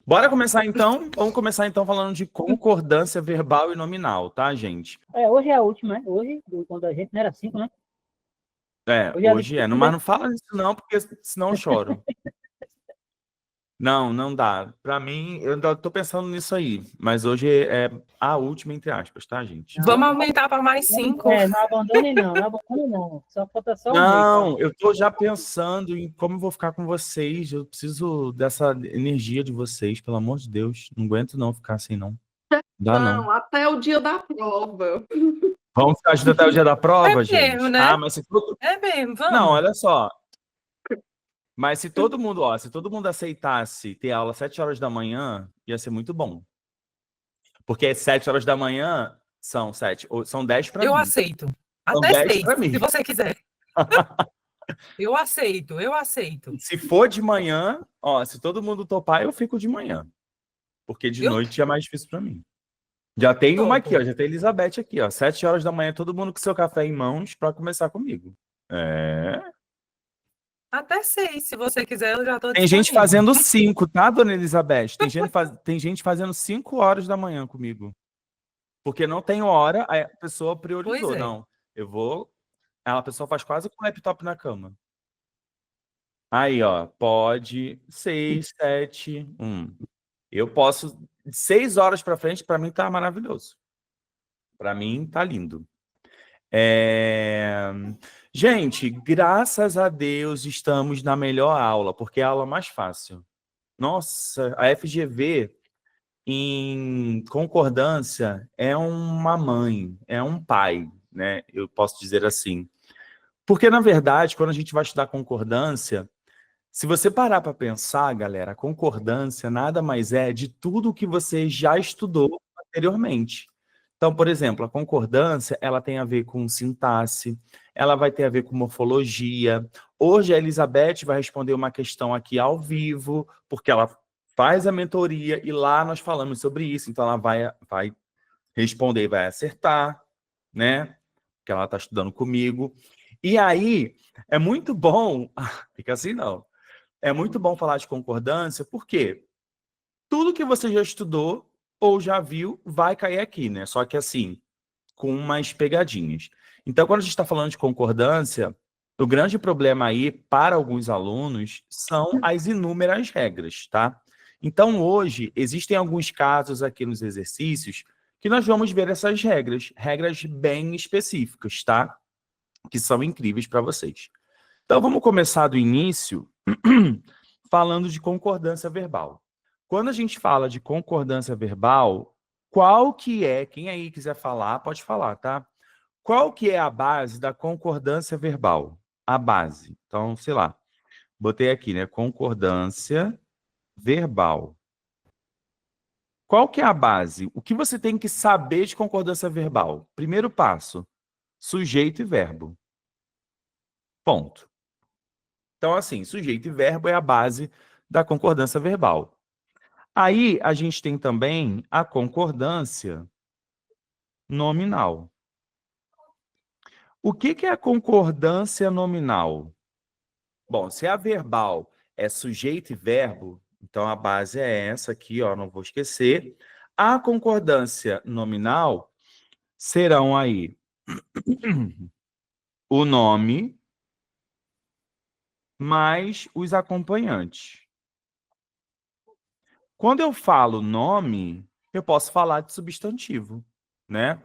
Bora começar então? Vamos começar então falando de concordância verbal e nominal, tá, gente? Hoje é a última, né? Hoje, quando a gente não era 5, né? Hoje é. Mas não fala isso não, porque senão eu choro. Não dá. Pra mim, eu ainda tô pensando nisso aí. Mas hoje é a última, entre aspas, tá, gente? Vamos aumentar para mais 5. Não abandone não. Só falta só um mês. Não, eu tô já pensando em como eu vou ficar com vocês. Eu preciso dessa energia de vocês, pelo amor de Deus. Não aguento não ficar assim, não. Dá não. Até o dia da prova. Vamos ficar juntos até o dia da prova, É gente? mesmo, né? Ah, mas se tudo... É mesmo, vamos. Não, olha só. Mas se todo mundo aceitasse ter aula às 7 horas da manhã, ia ser muito bom. Porque às 7 horas da manhã são 10 para mim. Eu aceito. São Até 10 6, para mim. se você quiser. Eu aceito. Se for de manhã, se todo mundo topar, eu fico de manhã. Porque de noite é mais difícil para mim. Já tem uma aqui, já tem a Elizabeth aqui, 7 horas da manhã, todo mundo com seu café em mãos para começar comigo. Até 6, se você quiser, eu já estou Tem gente fazendo 5, tá, dona Elizabeth? Tem gente fazendo 5 horas da manhã comigo. Porque não tem hora, aí a pessoa priorizou. Não, eu vou... A pessoa faz quase com o laptop na cama. Aí, pode 6, 7, 1. Eu posso... 6 horas para frente, para mim tá maravilhoso. Para mim tá lindo. Gente, graças a Deus estamos na melhor aula, porque é a aula mais fácil. Nossa, a FGV em concordância é uma mãe, é um pai, né? Eu posso dizer assim. Porque, na verdade, quando a gente vai estudar concordância, se você parar para pensar, galera, a concordância nada mais é de tudo que você já estudou anteriormente. Então, por exemplo, a concordância, ela tem a ver com sintaxe, ela vai ter a ver com morfologia. Hoje a Elizabeth vai responder uma questão aqui ao vivo, porque ela faz a mentoria e lá nós falamos sobre isso. Então, ela vai responder e vai acertar, né? Porque ela está estudando comigo. E aí, é muito bom... Fica assim, não. É muito bom falar de concordância, porque tudo que você já estudou ou já viu vai cair aqui, né? Só que assim, com umas pegadinhas. Então, quando a gente está falando de concordância, o grande problema aí para alguns alunos são as inúmeras regras, tá? Então, hoje, existem alguns casos aqui nos exercícios que nós vamos ver essas regras bem específicas, tá? Que são incríveis para vocês. Então, vamos começar do início falando de concordância verbal. Quando a gente fala de concordância verbal, qual que é, quem aí quiser falar, pode falar, tá? Qual que é a base da concordância verbal? A base. Então, sei lá, botei aqui, né? Concordância verbal. Qual que é a base? O que você tem que saber de concordância verbal? Primeiro passo, sujeito e verbo. Ponto. Então, assim, sujeito e verbo é a base da concordância verbal. Aí, a gente tem também a concordância nominal. O que é a concordância nominal? Bom, se a verbal é sujeito e verbo, então a base é essa aqui, não vou esquecer. A concordância nominal serão aí o nome mais os acompanhantes. Quando eu falo nome, eu posso falar de substantivo, né?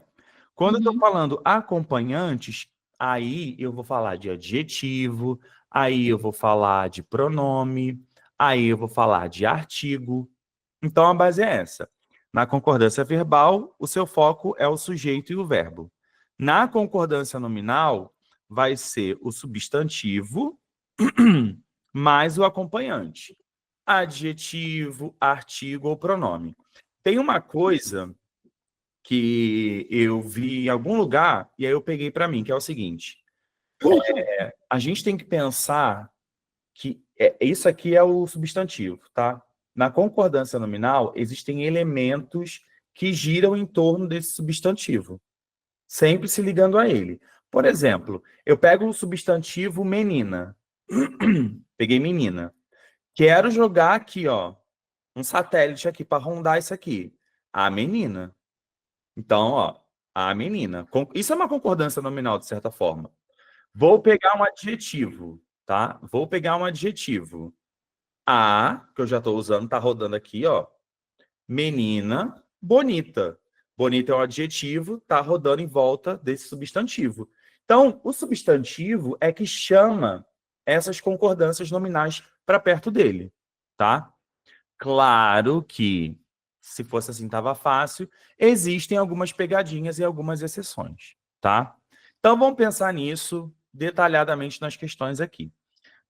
Quando eu estou falando acompanhantes, aí eu vou falar de adjetivo, aí eu vou falar de pronome, aí eu vou falar de artigo. Então, a base é essa. Na concordância verbal, o seu foco é o sujeito e o verbo. Na concordância nominal, vai ser o substantivo mais o acompanhante. Adjetivo, artigo ou pronome. Tem uma coisa que eu vi em algum lugar, e aí eu peguei para mim, que é o seguinte. A gente tem que pensar que isso aqui é o substantivo, tá? Na concordância nominal, existem elementos que giram em torno desse substantivo, sempre se ligando a ele. Por exemplo, eu pego o substantivo menina. Peguei menina. Quero jogar aqui, um satélite aqui para rondar isso aqui. A menina. Então, ó, a menina. Isso é uma concordância nominal, de certa forma. Vou pegar um adjetivo, tá? Vou pegar um adjetivo. A, que eu já estou usando, tá rodando aqui, ó. Menina bonita. Bonita é um adjetivo, tá rodando em volta desse substantivo. Então, o substantivo é que chama essas concordâncias nominais para perto dele, tá? Claro que, se fosse assim, estava fácil. Existem algumas pegadinhas e algumas exceções, tá? Então, vamos pensar nisso detalhadamente nas questões aqui.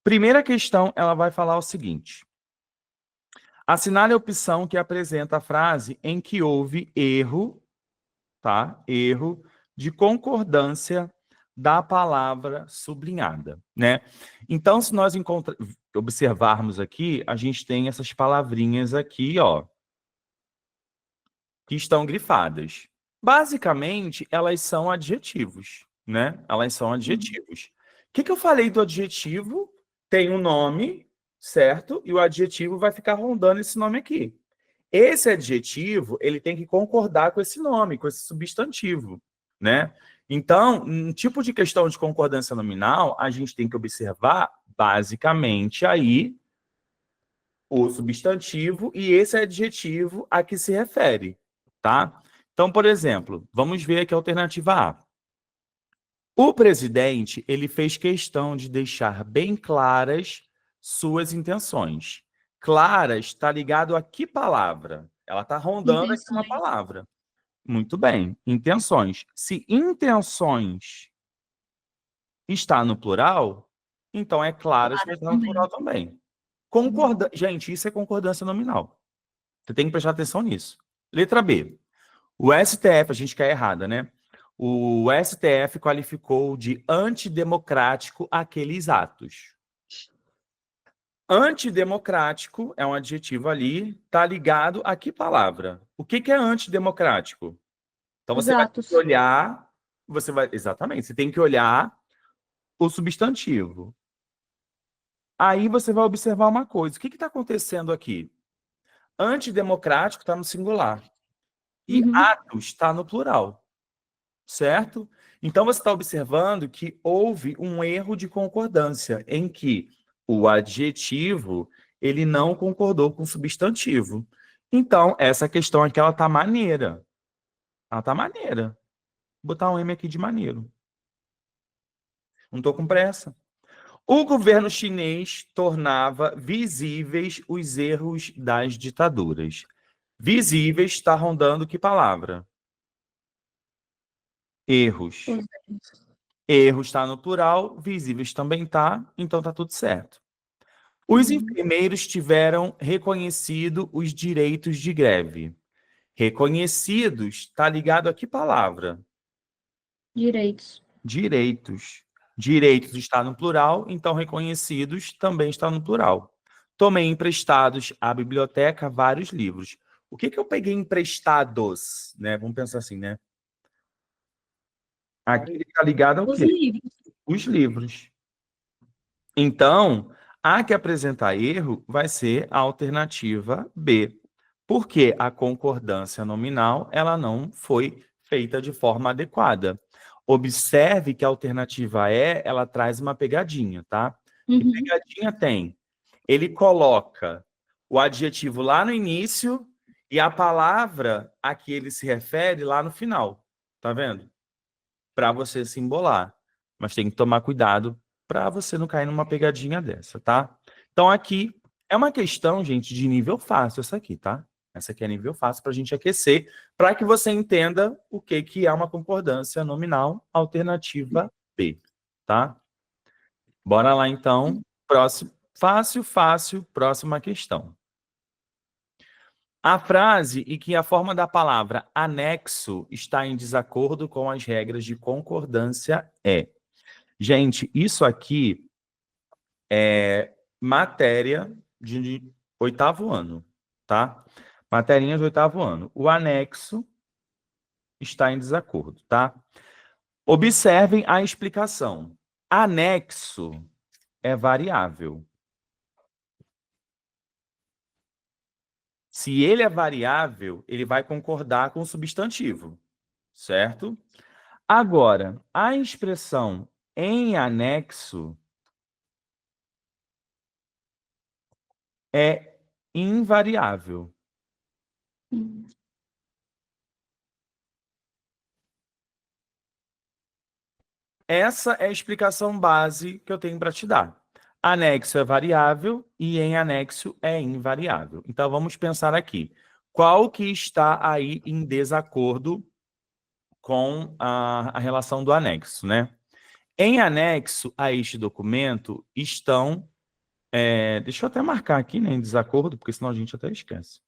Primeira questão, ela vai falar o seguinte. Assinale a opção que apresenta a frase em que houve erro, tá? Erro de concordância da palavra sublinhada, né? Então, se nós observarmos aqui, a gente tem essas palavrinhas aqui, ó, que estão grifadas. Basicamente, elas são adjetivos, né? Elas são adjetivos. O que eu falei do adjetivo? Tem um nome, certo? E o adjetivo vai ficar rondando esse nome aqui. Esse adjetivo, ele tem que concordar com esse nome, com esse substantivo, né? Então, um tipo de questão de concordância nominal, a gente tem que observar, basicamente, aí, o substantivo e esse adjetivo a que se refere, tá? Então, por exemplo, vamos ver aqui a alternativa A. O presidente, ele fez questão de deixar bem claras suas intenções. Claras está ligado a que palavra? Ela está rondando aqui uma palavra. Muito bem, intenções. Se intenções está no plural, então é claras vai estar no plural também. Gente, isso é concordância nominal. Você tem que prestar atenção nisso. Letra B. O STF, a gente quer errada, né? O STF qualificou de antidemocrático aqueles atos. Antidemocrático é um adjetivo ali, tá ligado a que palavra? O que é antidemocrático? Então você vai ter que olhar, exatamente, você tem que olhar o substantivo. Aí você vai observar uma coisa. O que está acontecendo aqui? Antidemocrático está no singular. E atos está no plural. Certo? Então você está observando que houve um erro de concordância em que o adjetivo ele não concordou com o substantivo. Então, essa questão aqui, ela está maneira. Ela está maneira. Vou botar um M aqui de maneiro. Não estou com pressa. O governo chinês tornava visíveis os erros das ditaduras. Visíveis está rondando que palavra? Erros. Erros está no plural, visíveis também está, então está tudo certo. Os enfermeiros tiveram reconhecido os direitos de greve. Reconhecidos está ligado a que palavra? Direitos. Direitos. Direitos está no plural, então reconhecidos também está no plural. Tomei emprestados à biblioteca vários livros. O que eu peguei emprestados? Né? Vamos pensar assim, né? Aqui está ligado ao quê? Livros. Os livros. Então, a que apresentar erro vai ser a alternativa B, porque a concordância nominal ela não foi feita de forma adequada. Observe que a alternativa E, ela traz uma pegadinha, tá? Que pegadinha tem? Ele coloca o adjetivo lá no início e a palavra a que ele se refere lá no final. Tá vendo? Para você se embolar. Mas tem que tomar cuidado para você não cair numa pegadinha dessa, tá? Então, aqui é uma questão, gente, de nível fácil essa aqui, tá? Essa aqui é nível fácil para a gente aquecer, para que você entenda o que é uma concordância nominal alternativa B, tá? Bora lá, então. Próximo. Fácil, fácil. Próxima questão. A frase em que a forma da palavra anexo está em desacordo com as regras de concordância é... Gente, isso aqui é matéria de 8º ano, tá? Materinha de 8º ano. O anexo está em desacordo, tá? Observem a explicação. Anexo é variável. Se ele é variável, ele vai concordar com o substantivo, certo? Agora, a expressão em anexo é invariável. Hum. Essa é a explicação base que eu tenho para te dar. Anexo é variável e em anexo é invariável. Então, vamos pensar aqui. Qual que está aí em desacordo com a relação do anexo, né? Em anexo a este documento estão... deixa eu até marcar aqui, né, em desacordo, porque senão a gente até esquece.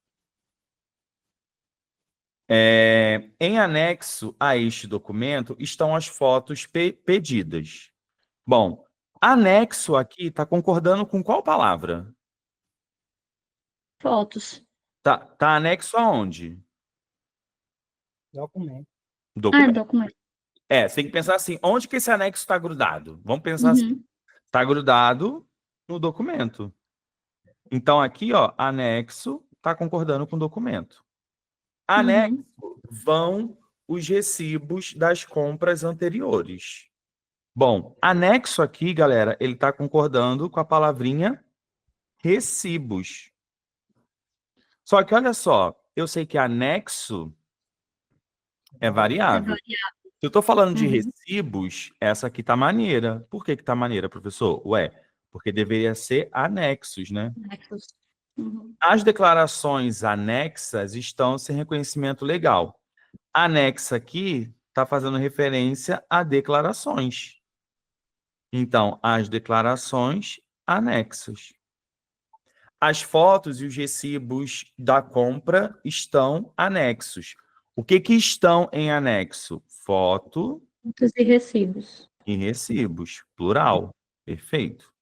Em anexo a este documento estão as fotos pedidas. Bom, anexo aqui está concordando com qual palavra? Fotos. Tá anexo aonde? Documento. Documento. Documento. Você tem que pensar assim, onde que esse anexo está grudado? Vamos pensar assim, Uhum. está grudado no documento. Então aqui, ó, anexo está concordando com o documento. Anexo vão os recibos das compras anteriores. Bom, anexo aqui, galera, ele está concordando com a palavrinha recibos. Só que olha só, eu sei que anexo é variável. Se eu estou falando de recibos, essa aqui tá maneira. Por que tá maneira, professor? Porque deveria ser anexos, né? Anexos. Uhum. As declarações anexas estão sem reconhecimento legal. Anexa aqui está fazendo referência a declarações. Então, as declarações anexas. As fotos e os recibos da compra estão anexos. O que estão em anexo? Foto Fotos e recibos. e recibos, plural. Perfeito.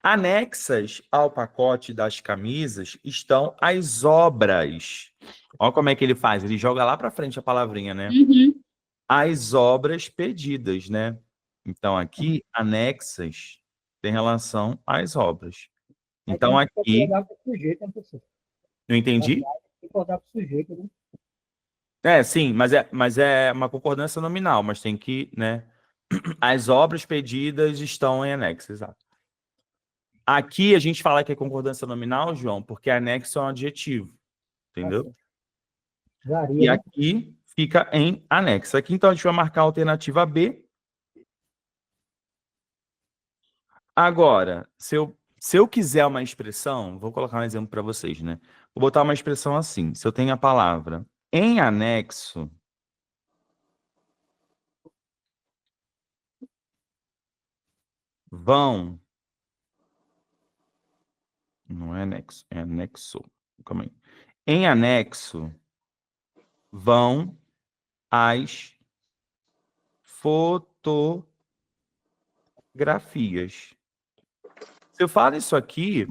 Anexas ao pacote das camisas estão as obras. Olha como é que ele faz. Ele joga lá para frente a palavrinha, né? Uhum. As obras pedidas, né? Então, aqui, anexas tem relação às obras. Então, Aí tem que aqui... concordar com o sujeito, né, professor? Não entendi? Tem que concordar com o sujeito, né? Sim, mas é uma concordância nominal, mas tem que, né? As obras pedidas estão em anexo, exato. Aqui a gente fala que é concordância nominal, João, porque anexo é um adjetivo, entendeu? Varia, E né? aqui fica em anexo. Aqui, então, a gente vai marcar a alternativa B. Agora, se eu quiser uma expressão, vou colocar um exemplo para vocês, né? Vou botar uma expressão assim. Se eu tenho a palavra em anexo, vão... Não é anexo, é anexo. Calma aí. Em anexo vão as fotografias. Se eu falo isso aqui,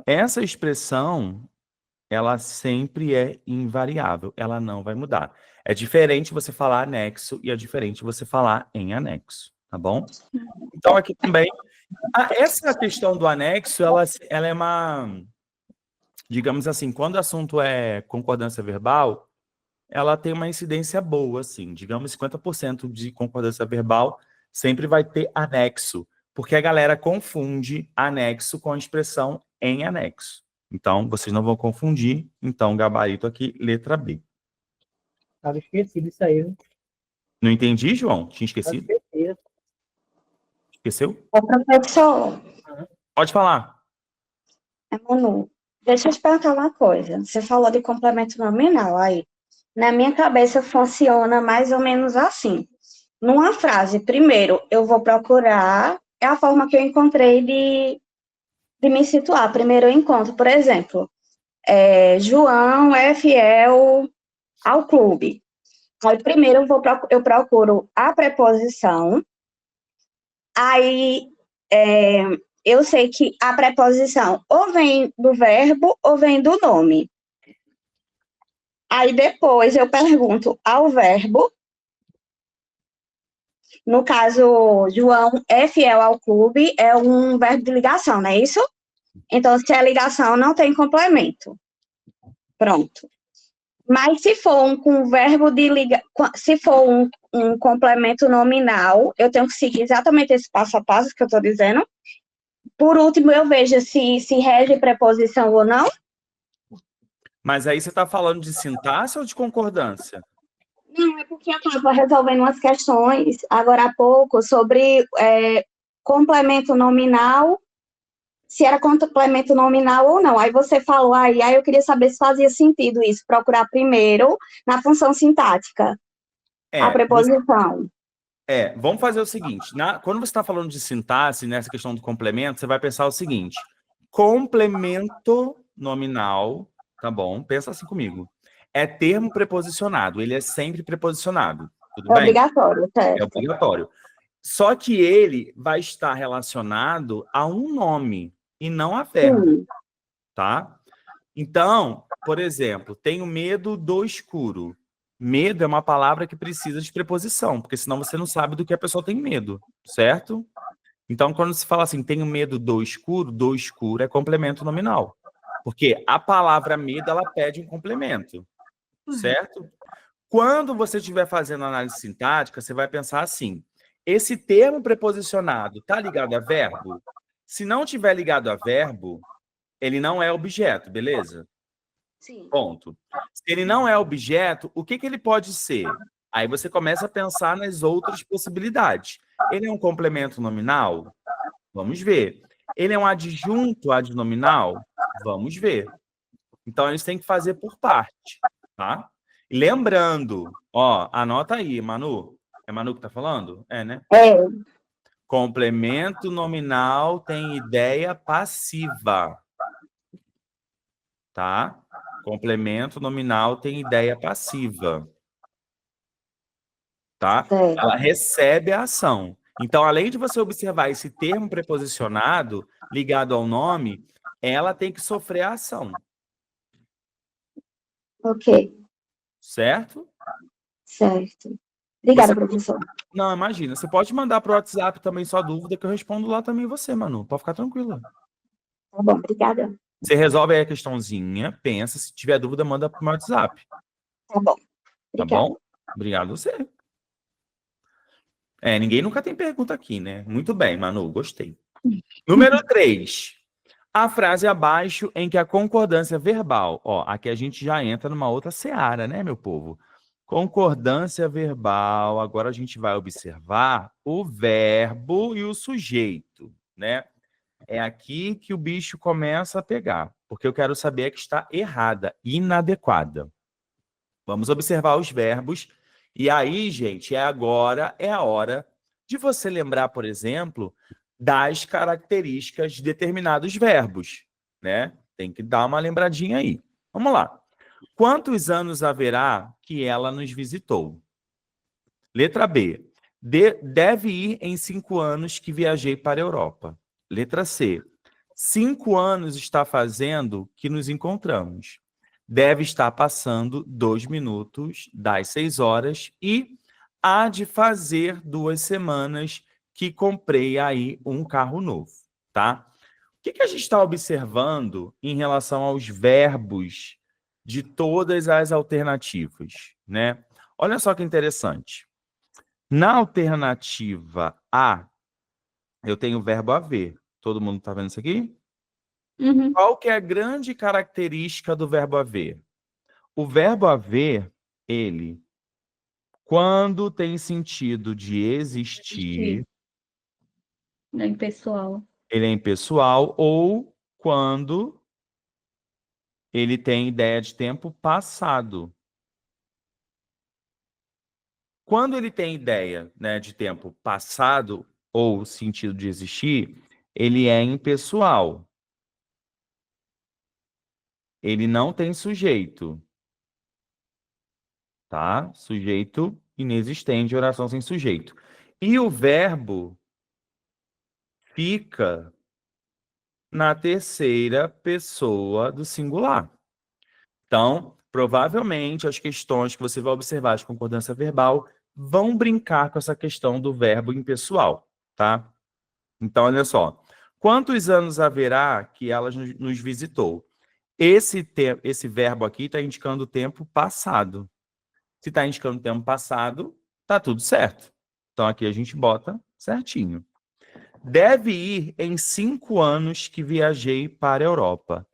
essa expressão, ela sempre é invariável, ela não vai mudar. É diferente você falar anexo e é diferente você falar em anexo, tá bom? Então aqui também, essa questão do anexo, ela é uma, digamos assim, quando o assunto é concordância verbal, ela tem uma incidência boa, assim, digamos 50% de concordância verbal sempre vai ter anexo, porque a galera confunde anexo com a expressão em anexo. Então, vocês não vão confundir. Então, gabarito aqui, letra B. Estava esquecido isso aí, né? Não entendi, João? Tinha Estava esquecido? esquecido. Esqueceu? Ô, professor, Pode falar. Manu, deixa eu te perguntar uma coisa. Você falou de complemento nominal aí. Na minha cabeça funciona mais ou menos assim. Numa frase, primeiro, eu vou procurar, é a forma que eu encontrei de me situar. Primeiro eu encontro, por exemplo, João é fiel ao clube. Aí primeiro eu procuro a preposição, aí eu sei que a preposição ou vem do verbo ou vem do nome. Aí depois eu pergunto ao verbo. No caso, João é fiel ao clube, é um verbo de ligação, não é isso? Então, se é ligação, não tem complemento. Pronto. Mas se for com verbo de ligar, se for um complemento nominal, eu tenho que seguir exatamente esse passo a passo que eu estou dizendo. Por último, eu vejo se rege preposição ou não. Mas aí você está falando de sintaxe ou de concordância? Não, é porque eu estava resolvendo umas questões agora há pouco sobre complemento nominal, se era complemento nominal ou não. Aí você falou aí eu queria saber se fazia sentido isso, procurar primeiro na função sintática a preposição. Vamos fazer o seguinte, quando você está falando de sintaxe, nessa questão do complemento, você vai pensar o seguinte, complemento nominal, tá bom? Pensa assim comigo. É termo preposicionado, ele é sempre preposicionado, tudo bem? Obrigatório, certo. É obrigatório. Só que ele vai estar relacionado a um nome e não a verbo, tá? Então, por exemplo, tenho medo do escuro. Medo é uma palavra que precisa de preposição, porque senão você não sabe do que a pessoa tem medo, certo? Então, quando se fala assim, tenho medo do escuro é complemento nominal. Porque a palavra medo, ela pede um complemento, certo? Quando você estiver fazendo análise sintática, você vai pensar assim, esse termo preposicionado está ligado a verbo? Se não tiver ligado a verbo, ele não é objeto, beleza? Sim. Ponto. Se ele não é objeto, o que ele pode ser? Aí você começa a pensar nas outras possibilidades. Ele é um complemento nominal? Vamos ver. Ele é um adjunto adnominal? Vamos ver. Então, eles têm que fazer por parte, tá? E lembrando, anota aí, Manu. É Manu que tá falando? É, né? É. Complemento nominal tem ideia passiva. Tá? Complemento nominal tem ideia passiva. Tá? Ela recebe a ação. Então, além de você observar esse termo preposicionado ligado ao nome, ela tem que sofrer a ação. Ok. Certo? Certo. Obrigada, professor. Não, imagina. Você pode mandar para o WhatsApp também sua dúvida, que eu respondo lá também você, Manu. Pode ficar tranquila. Tá bom, obrigada. Você resolve aí a questãozinha, pensa. Se tiver dúvida, manda para o meu WhatsApp. Tá bom. Tá bom? Obrigado a você. Ninguém nunca tem pergunta aqui, né? Muito bem, Manu, gostei. Número 3. A frase abaixo em que a concordância verbal... aqui a gente já entra numa outra seara, né, meu povo? Concordância verbal, agora a gente vai observar o verbo e o sujeito, né? É aqui que o bicho começa a pegar, porque eu quero saber que está errada, inadequada. Vamos observar os verbos. E aí, gente, agora é a hora de você lembrar, por exemplo, das características de determinados verbos, né? Tem que dar uma lembradinha aí. Vamos lá. Quantos anos haverá que ela nos visitou? Letra B. Deve ir em 5 anos que viajei para a Europa. Letra C. 5 anos está fazendo que nos encontramos. Deve estar passando 2 minutos das 6 horas e há de fazer 2 semanas que comprei aí um carro novo, tá? O que a gente está observando em relação aos verbos de todas as alternativas, né? Olha só que interessante. Na alternativa A, eu tenho o verbo haver. Todo mundo está vendo isso aqui? Uhum. Qual que é a grande característica do verbo haver? O verbo haver, ele, quando tem sentido de existir, É impessoal. ele é impessoal, ou quando ele tem ideia de tempo passado. Quando ele tem ideia, né, de tempo passado ou sentido de existir, ele é impessoal. Ele não tem sujeito. Tá? Sujeito inexistente, oração sem sujeito. E o verbo fica na terceira pessoa do singular. Então, provavelmente, as questões que você vai observar de concordância verbal vão brincar com essa questão do verbo impessoal, tá? Então, olha só. Quantos anos haverá que ela nos visitou? Esse verbo aqui está indicando o tempo passado. Se está indicando o tempo passado, tá tudo certo. Então, aqui a gente bota certinho. Deve ir em 5 anos que viajei para a Europa.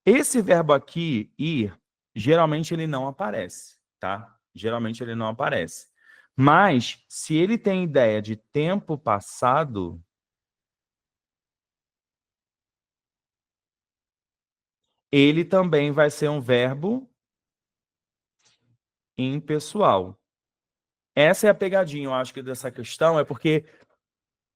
Esse verbo aqui, ir, geralmente ele não aparece, tá? Geralmente ele não aparece. Mas, se ele tem ideia de tempo passado, ele também vai ser um verbo impessoal. Essa é a pegadinha, eu acho que dessa questão, é porque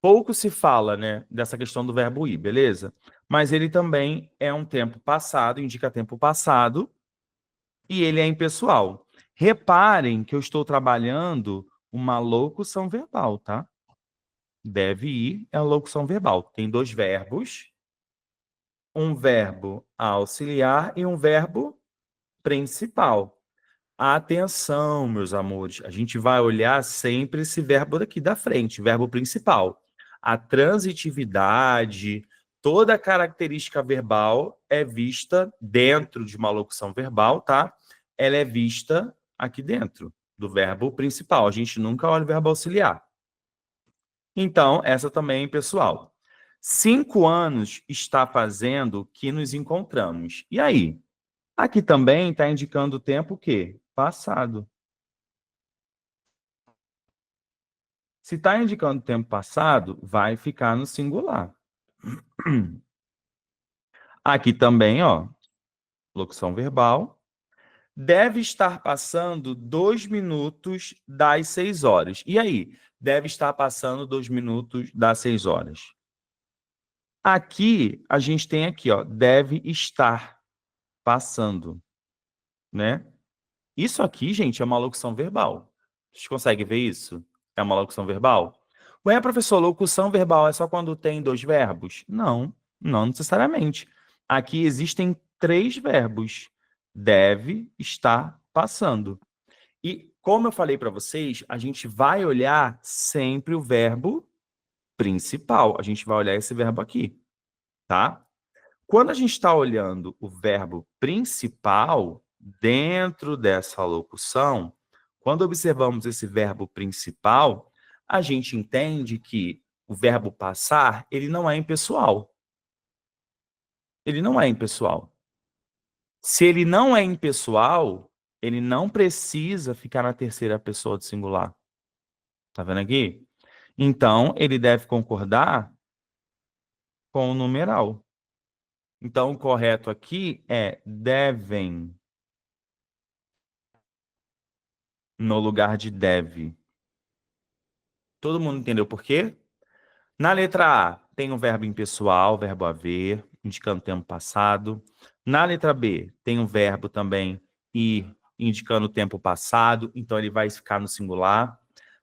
pouco se fala, né, dessa questão do verbo ir, beleza? Mas ele também é um tempo passado, indica tempo passado, e ele é impessoal. Reparem que eu estou trabalhando uma locução verbal, tá? Deve ir é a locução verbal. Tem 2 verbos, um verbo auxiliar e um verbo principal. Atenção, meus amores, a gente vai olhar sempre esse verbo daqui da frente, verbo principal. A transitividade, toda a característica verbal é vista dentro de uma locução verbal, tá? Ela é vista aqui dentro do verbo principal. A gente nunca olha o verbo auxiliar. Então, essa também é pessoal. 5 anos está fazendo que nos encontramos. E aí? Aqui também está indicando o tempo o quê? Passado. Se está indicando o tempo passado, vai ficar no singular. Aqui também, ó, locução verbal. Deve estar passando 2 minutos das 6 horas. E aí? Deve estar passando 2 minutos das 6 horas. Aqui, a gente tem aqui, ó, deve estar passando, né? Isso aqui, gente, é uma locução verbal. Vocês conseguem ver isso? É uma locução verbal? Ué, professor, locução verbal é só quando tem 2 verbos? Não, não necessariamente. Aqui existem 3 verbos. Deve estar passando. E, como eu falei para vocês, a gente vai olhar sempre o verbo principal. A gente vai olhar esse verbo aqui, tá? Quando a gente está olhando o verbo principal dentro dessa locução, quando observamos esse verbo principal, a gente entende que o verbo passar, ele não é impessoal. Ele não é impessoal. Se ele não é impessoal, ele não precisa ficar na terceira pessoa do singular. Tá vendo aqui? Então, ele deve concordar com o numeral. Então, o correto aqui é devem, no lugar de deve. Todo mundo entendeu por quê? Na letra A, tem um verbo impessoal, verbo haver, indicando tempo passado. Na letra B, tem um verbo também ir, indicando o tempo passado, então ele vai ficar no singular.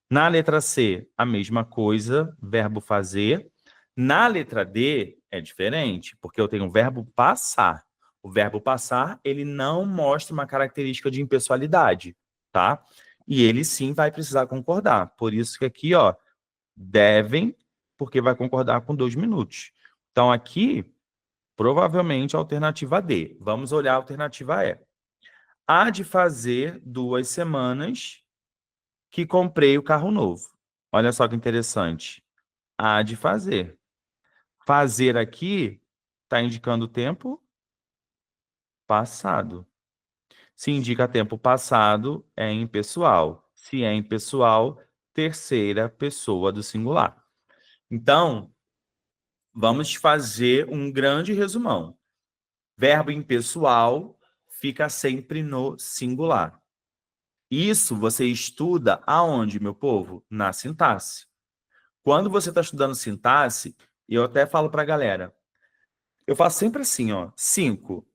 Na letra C, a mesma coisa, verbo fazer. Na letra D, é diferente, porque eu tenho o verbo passar. O verbo passar, ele não mostra uma característica de impessoalidade, tá? E ele sim vai precisar concordar. Por isso que aqui, ó, devem, porque vai concordar com 2 minutos. Então, aqui, provavelmente, a alternativa D. Vamos olhar a alternativa E. Há de fazer 2 semanas que comprei o carro novo. Olha só que interessante. Há de fazer. Fazer aqui está indicando o tempo passado. Se indica tempo passado, é impessoal. Se é impessoal, terceira pessoa do singular. Então, vamos fazer um grande resumão. Verbo impessoal fica sempre no singular. Isso você estuda aonde, meu povo? Na sintaxe. Quando você está estudando sintaxe, eu até falo para a galera, eu faço sempre assim, ó, 5.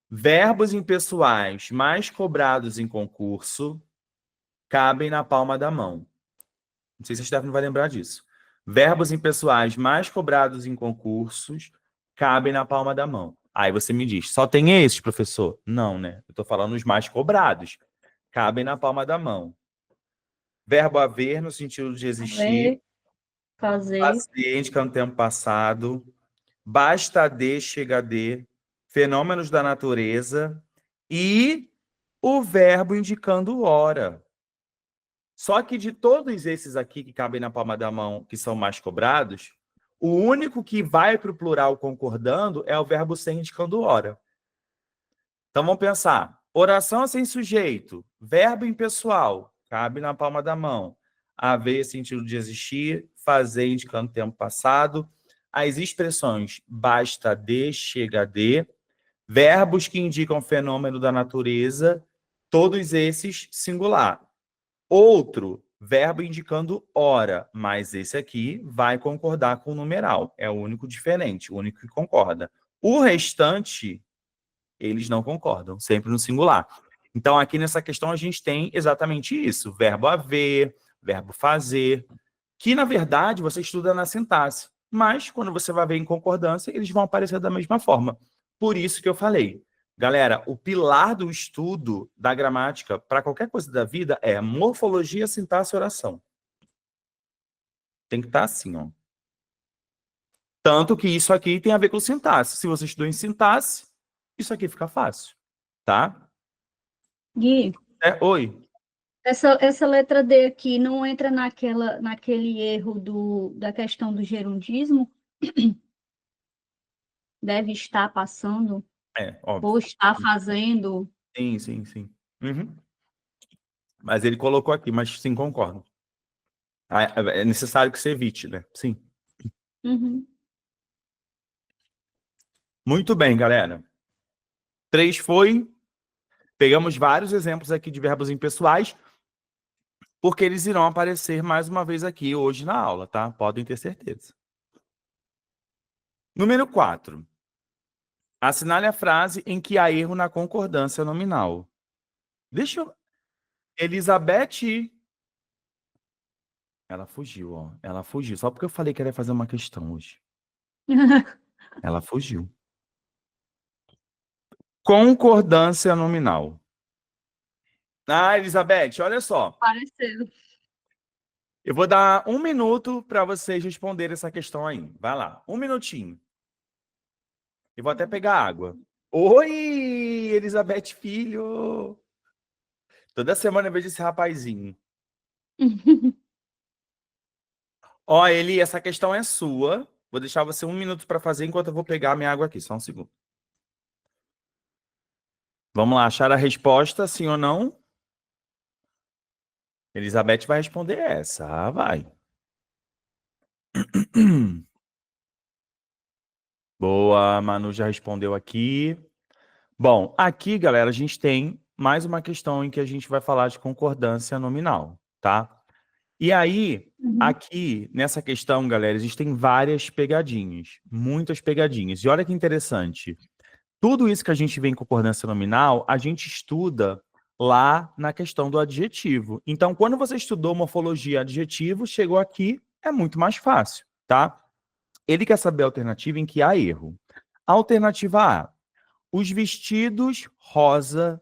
Verbos impessoais mais cobrados em concurso cabem na palma da mão. Não sei se a Stephanie vai lembrar disso. Verbos impessoais mais cobrados em concursos cabem na palma da mão. Aí você me diz, só tem esses, professor? Não, né? Eu estou falando os mais cobrados. Cabem na palma da mão. Verbo haver, no sentido de existir. Fazer. Fazer, indicando tempo passado. Basta de, chega de. fenômenos da natureza e o verbo indicando hora. Só que de todos esses aqui que cabem na palma da mão, que são mais cobrados, o único que vai para o plural concordando é o verbo ser indicando hora. Então vamos pensar. Oração sem sujeito, verbo impessoal, cabe na palma da mão. Haver sentido de existir, fazer indicando tempo passado. As expressões basta de, chega de, verbos que indicam fenômeno da natureza, todos esses singular. Outro, verbo indicando hora, mas esse aqui vai concordar com o numeral. É o único diferente, o único que concorda. O restante, eles não concordam, sempre no singular. Então, aqui nessa questão, a gente tem exatamente isso. Verbo haver, verbo fazer, que, na verdade, você estuda na sintaxe. Mas, quando você vai ver em concordância, eles vão aparecer da mesma forma. Por isso que eu falei. Galera, o pilar do estudo da gramática para qualquer coisa da vida é morfologia, sintaxe e oração. Tem que estar assim, ó. Tanto que isso aqui tem a ver com sintaxe. Se você estudou em sintaxe, isso aqui fica fácil, tá? Gui, Oi. essa letra D aqui não entra naquele erro da questão do gerundismo? Deve estar passando, Óbvio. ou está fazendo. Sim. Uhum. Mas ele colocou aqui, mas sim, concordo. É necessário que você evite, né? Sim. Uhum. Muito bem, galera. 3 foi. Pegamos vários exemplos aqui de verbos impessoais, porque eles irão aparecer mais uma vez aqui hoje na aula, tá? Podem ter certeza. Número 4. Assinale a frase em que há erro na concordância nominal. Deixa eu... Elizabeth... Ela fugiu, ó. Ela fugiu. Só porque eu falei que ela ia fazer uma questão hoje. Ela fugiu. Concordância nominal. Elizabeth, olha só. Pareceu. Eu vou dar 1 minuto para vocês responderem essa questão aí. Vai lá, 1 minutinho. Eu vou até pegar água. Oi, Elizabeth Filho! Toda semana eu vejo esse rapazinho. Ó, Eli, essa questão é sua. Vou deixar você 1 minuto para fazer enquanto eu vou pegar minha água aqui. Só um segundo. Vamos lá, achar a resposta, sim ou não? Elizabeth vai responder essa. Vai. Boa, Manu já respondeu aqui. Bom, aqui, galera, a gente tem mais uma questão em que a gente vai falar de concordância nominal, tá? E aí, aqui, nessa questão, galera, existem várias pegadinhas, muitas pegadinhas. E olha que interessante. Tudo isso que a gente vê em concordância nominal, a gente estuda lá na questão do adjetivo. Então, quando você estudou morfologia adjetivo, chegou aqui, é muito mais fácil, tá? Ele quer saber a alternativa em que há erro. Alternativa A. Os vestidos rosa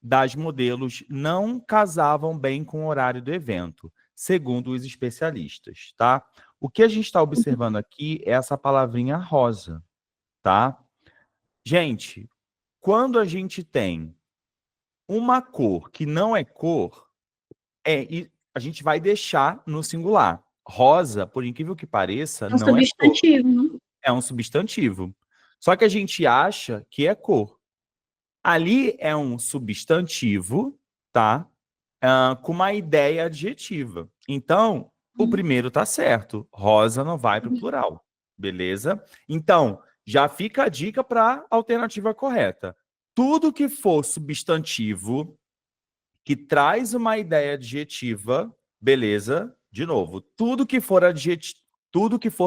das modelos não casavam bem com o horário do evento, segundo os especialistas, tá? O que a gente está observando aqui é essa palavrinha rosa, tá? Gente, quando a gente tem uma cor que não é cor, a gente vai deixar no singular. Rosa, por incrível que pareça, É um não é cor. substantivo, né? É um substantivo. Só que a gente acha que é cor. Ali é um substantivo, tá? Com uma ideia adjetiva. Então, o primeiro tá certo. Rosa não vai para o plural. Beleza? Então, já fica a dica para a alternativa correta. Tudo que for substantivo, que traz uma ideia adjetiva, beleza? De novo, tudo que for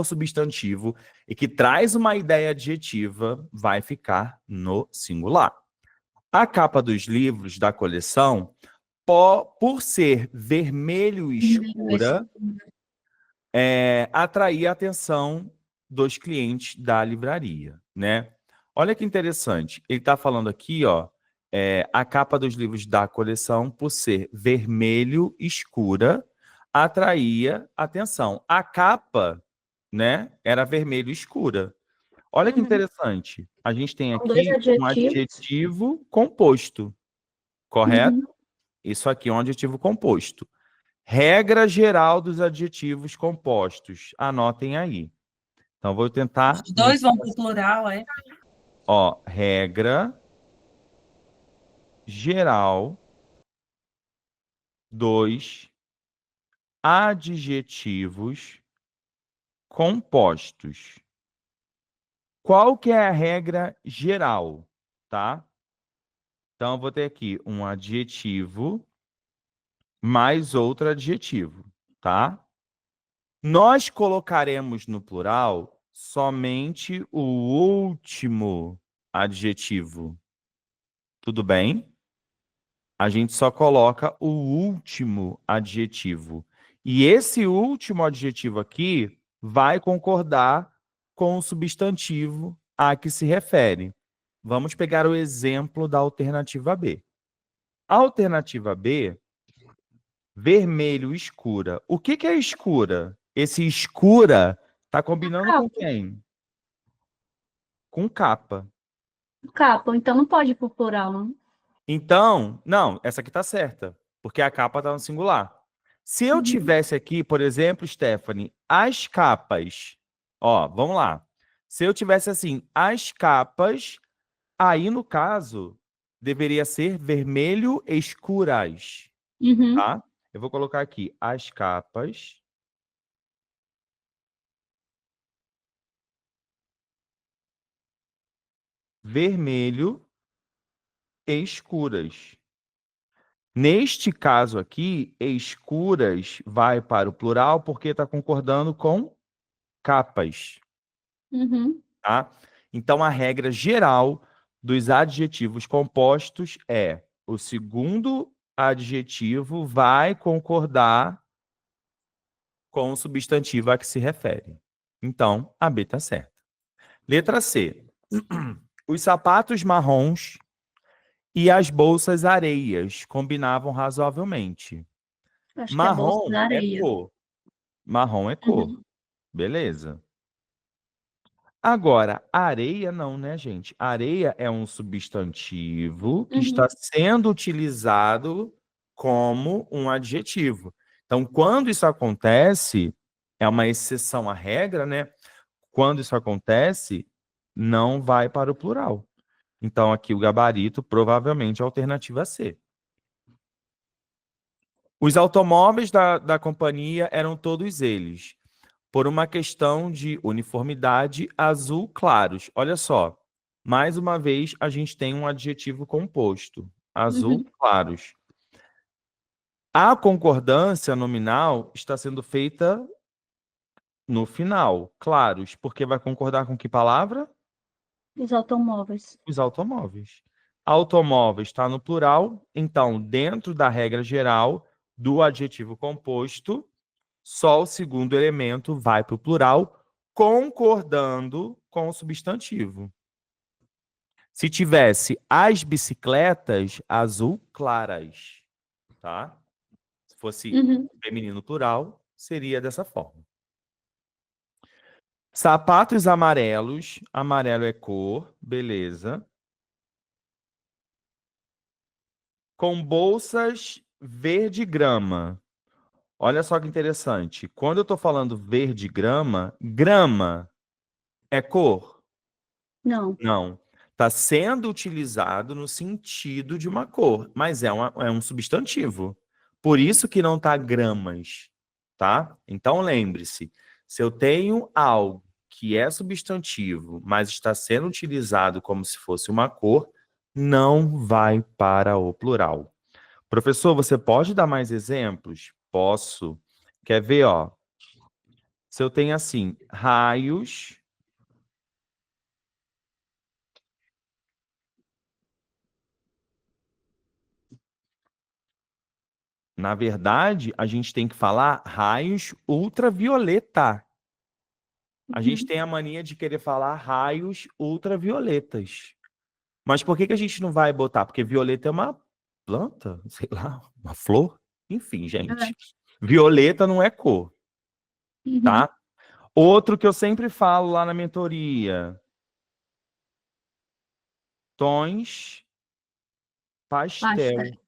substantivo e que traz uma ideia adjetiva vai ficar no singular. A capa dos livros da coleção, por ser vermelho escura, atraía a atenção dos clientes da livraria, né? Olha que interessante. Ele está falando aqui, ó, a capa dos livros da coleção, por ser vermelho escura, atraía atenção. A capa, né, era vermelho escura. Olha que Uhum. interessante. A gente tem São dois aqui um adjetivos. adjetivo composto, correto? Uhum. Isso aqui é um adjetivo composto. Regra geral dos adjetivos compostos. Anotem aí. Então, vou tentar. Os dois vão para o plural, é? Ó, regra geral dos adjetivos compostos. Qual que é a regra geral, tá? Então, eu vou ter aqui um adjetivo mais outro adjetivo, tá? Nós colocaremos no plural somente o último adjetivo. Tudo bem? A gente só coloca o último adjetivo. E esse último adjetivo aqui vai concordar com o substantivo a que se refere. Vamos pegar o exemplo da alternativa B. A alternativa B, vermelho escura. O que que é escura? Esse escura está combinando com quem? Com capa. Capa, então não pode ir pro plural, não. Então, não, essa aqui tá certa, porque a capa tá no singular. Se eu Uhum. tivesse aqui, por exemplo, Stephanie, as capas, ó, vamos lá. Se eu tivesse assim, as capas, aí no caso, deveria ser vermelho escuras, Uhum. tá? Eu vou colocar aqui, as capas vermelho escuras. Neste caso aqui, escuras vai para o plural porque está concordando com capas, Uhum. tá? Então, a regra geral dos adjetivos compostos é o segundo adjetivo vai concordar com o substantivo a que se refere. Então, a B está certa. Letra C. Os sapatos marrons e as bolsas areias combinavam razoavelmente. Acho que é a bolsa Marrom da é areia. cor. Marrom é cor. Uhum. Beleza. Agora, areia não, né, gente? Areia é um substantivo que está Uhum. sendo utilizado como um adjetivo. Então, quando isso acontece, é uma exceção à regra, né? Quando isso acontece, não vai para o plural. Então, aqui o gabarito provavelmente é a alternativa C. Os automóveis da companhia eram todos eles, por uma questão de uniformidade, azul claros. Olha só, mais uma vez a gente tem um adjetivo composto, azul Uhum. claros. A concordância nominal está sendo feita no final, claros, porque vai concordar com que palavra? Os automóveis. Os automóveis. Automóveis está no plural, então, dentro da regra geral do adjetivo composto, só o segundo elemento vai para o plural, concordando com o substantivo. Se tivesse as bicicletas azul claras, tá? Se fosse Uhum. feminino plural, seria dessa forma. Sapatos amarelos, amarelo é cor, beleza. Com bolsas verde grama. Olha só que interessante. Quando eu estou falando verde grama, grama é cor? Não. Não. Está sendo utilizado no sentido de uma cor, mas é um substantivo. Por isso que não está gramas, tá? Então lembre-se, se eu tenho algo que é substantivo, mas está sendo utilizado como se fosse uma cor, não vai para o plural. Professor, você pode dar mais exemplos? Posso. Quer ver, ó? Se eu tenho assim, raios na verdade, a gente tem que falar raios ultravioleta. A gente Uhum. tem a mania de querer falar raios ultravioletas. Mas por que que a gente não vai botar? Porque violeta é uma planta, sei lá, uma flor. Enfim, gente. Violeta não é cor, Uhum. tá? Outro que eu sempre falo lá na mentoria. tons pastel. Pastel.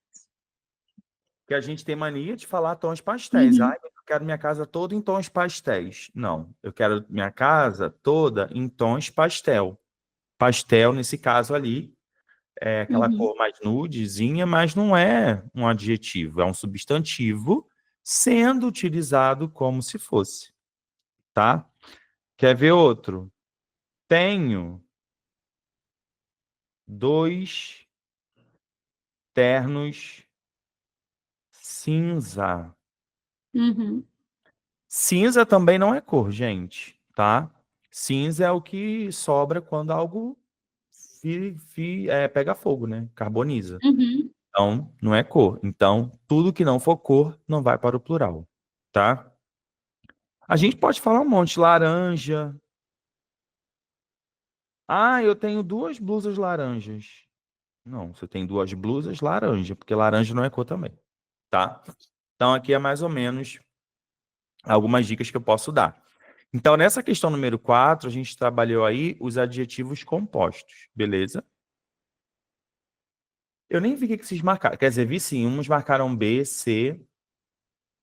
Que a gente tem mania de falar tons pastéis. Uhum. Ai, eu quero minha casa toda em tons pastéis. Não, eu quero minha casa toda em tons pastel. Pastel, nesse caso ali, é aquela Uhum. cor mais nudezinha, mas não é um adjetivo, é um substantivo sendo utilizado como se fosse, tá? Quer ver outro? Tenho 2 ternos cinza. Uhum. Cinza também não é cor, gente, tá? Cinza é o que sobra quando algo pega fogo, né? Carboniza. Uhum. Então, não é cor. Então, tudo que não for cor não vai para o plural, tá? A gente pode falar um monte. Laranja. Ah, eu tenho 2 blusas laranjas. Não, você tem 2 blusas laranja, porque laranja não é cor também, tá? Então, aqui é mais ou menos algumas dicas que eu posso dar. Então, nessa questão número 4, a gente trabalhou aí os adjetivos compostos, beleza? Eu nem vi o que vocês marcaram. Quer dizer, vi sim, uns marcaram B, C,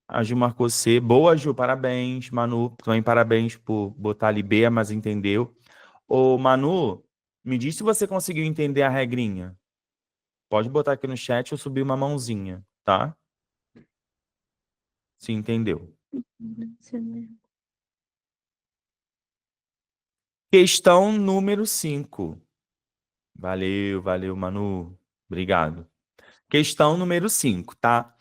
a Ju marcou C. Boa, Ju, parabéns. Manu, também parabéns por botar ali B, mas entendeu. Ô, Manu, me diz se você conseguiu entender a regrinha. Pode botar aqui no chat ou subir uma mãozinha, tá? Se entendeu. Questão número 5. Valeu, valeu, Manu. Obrigado. Questão número 5, tá?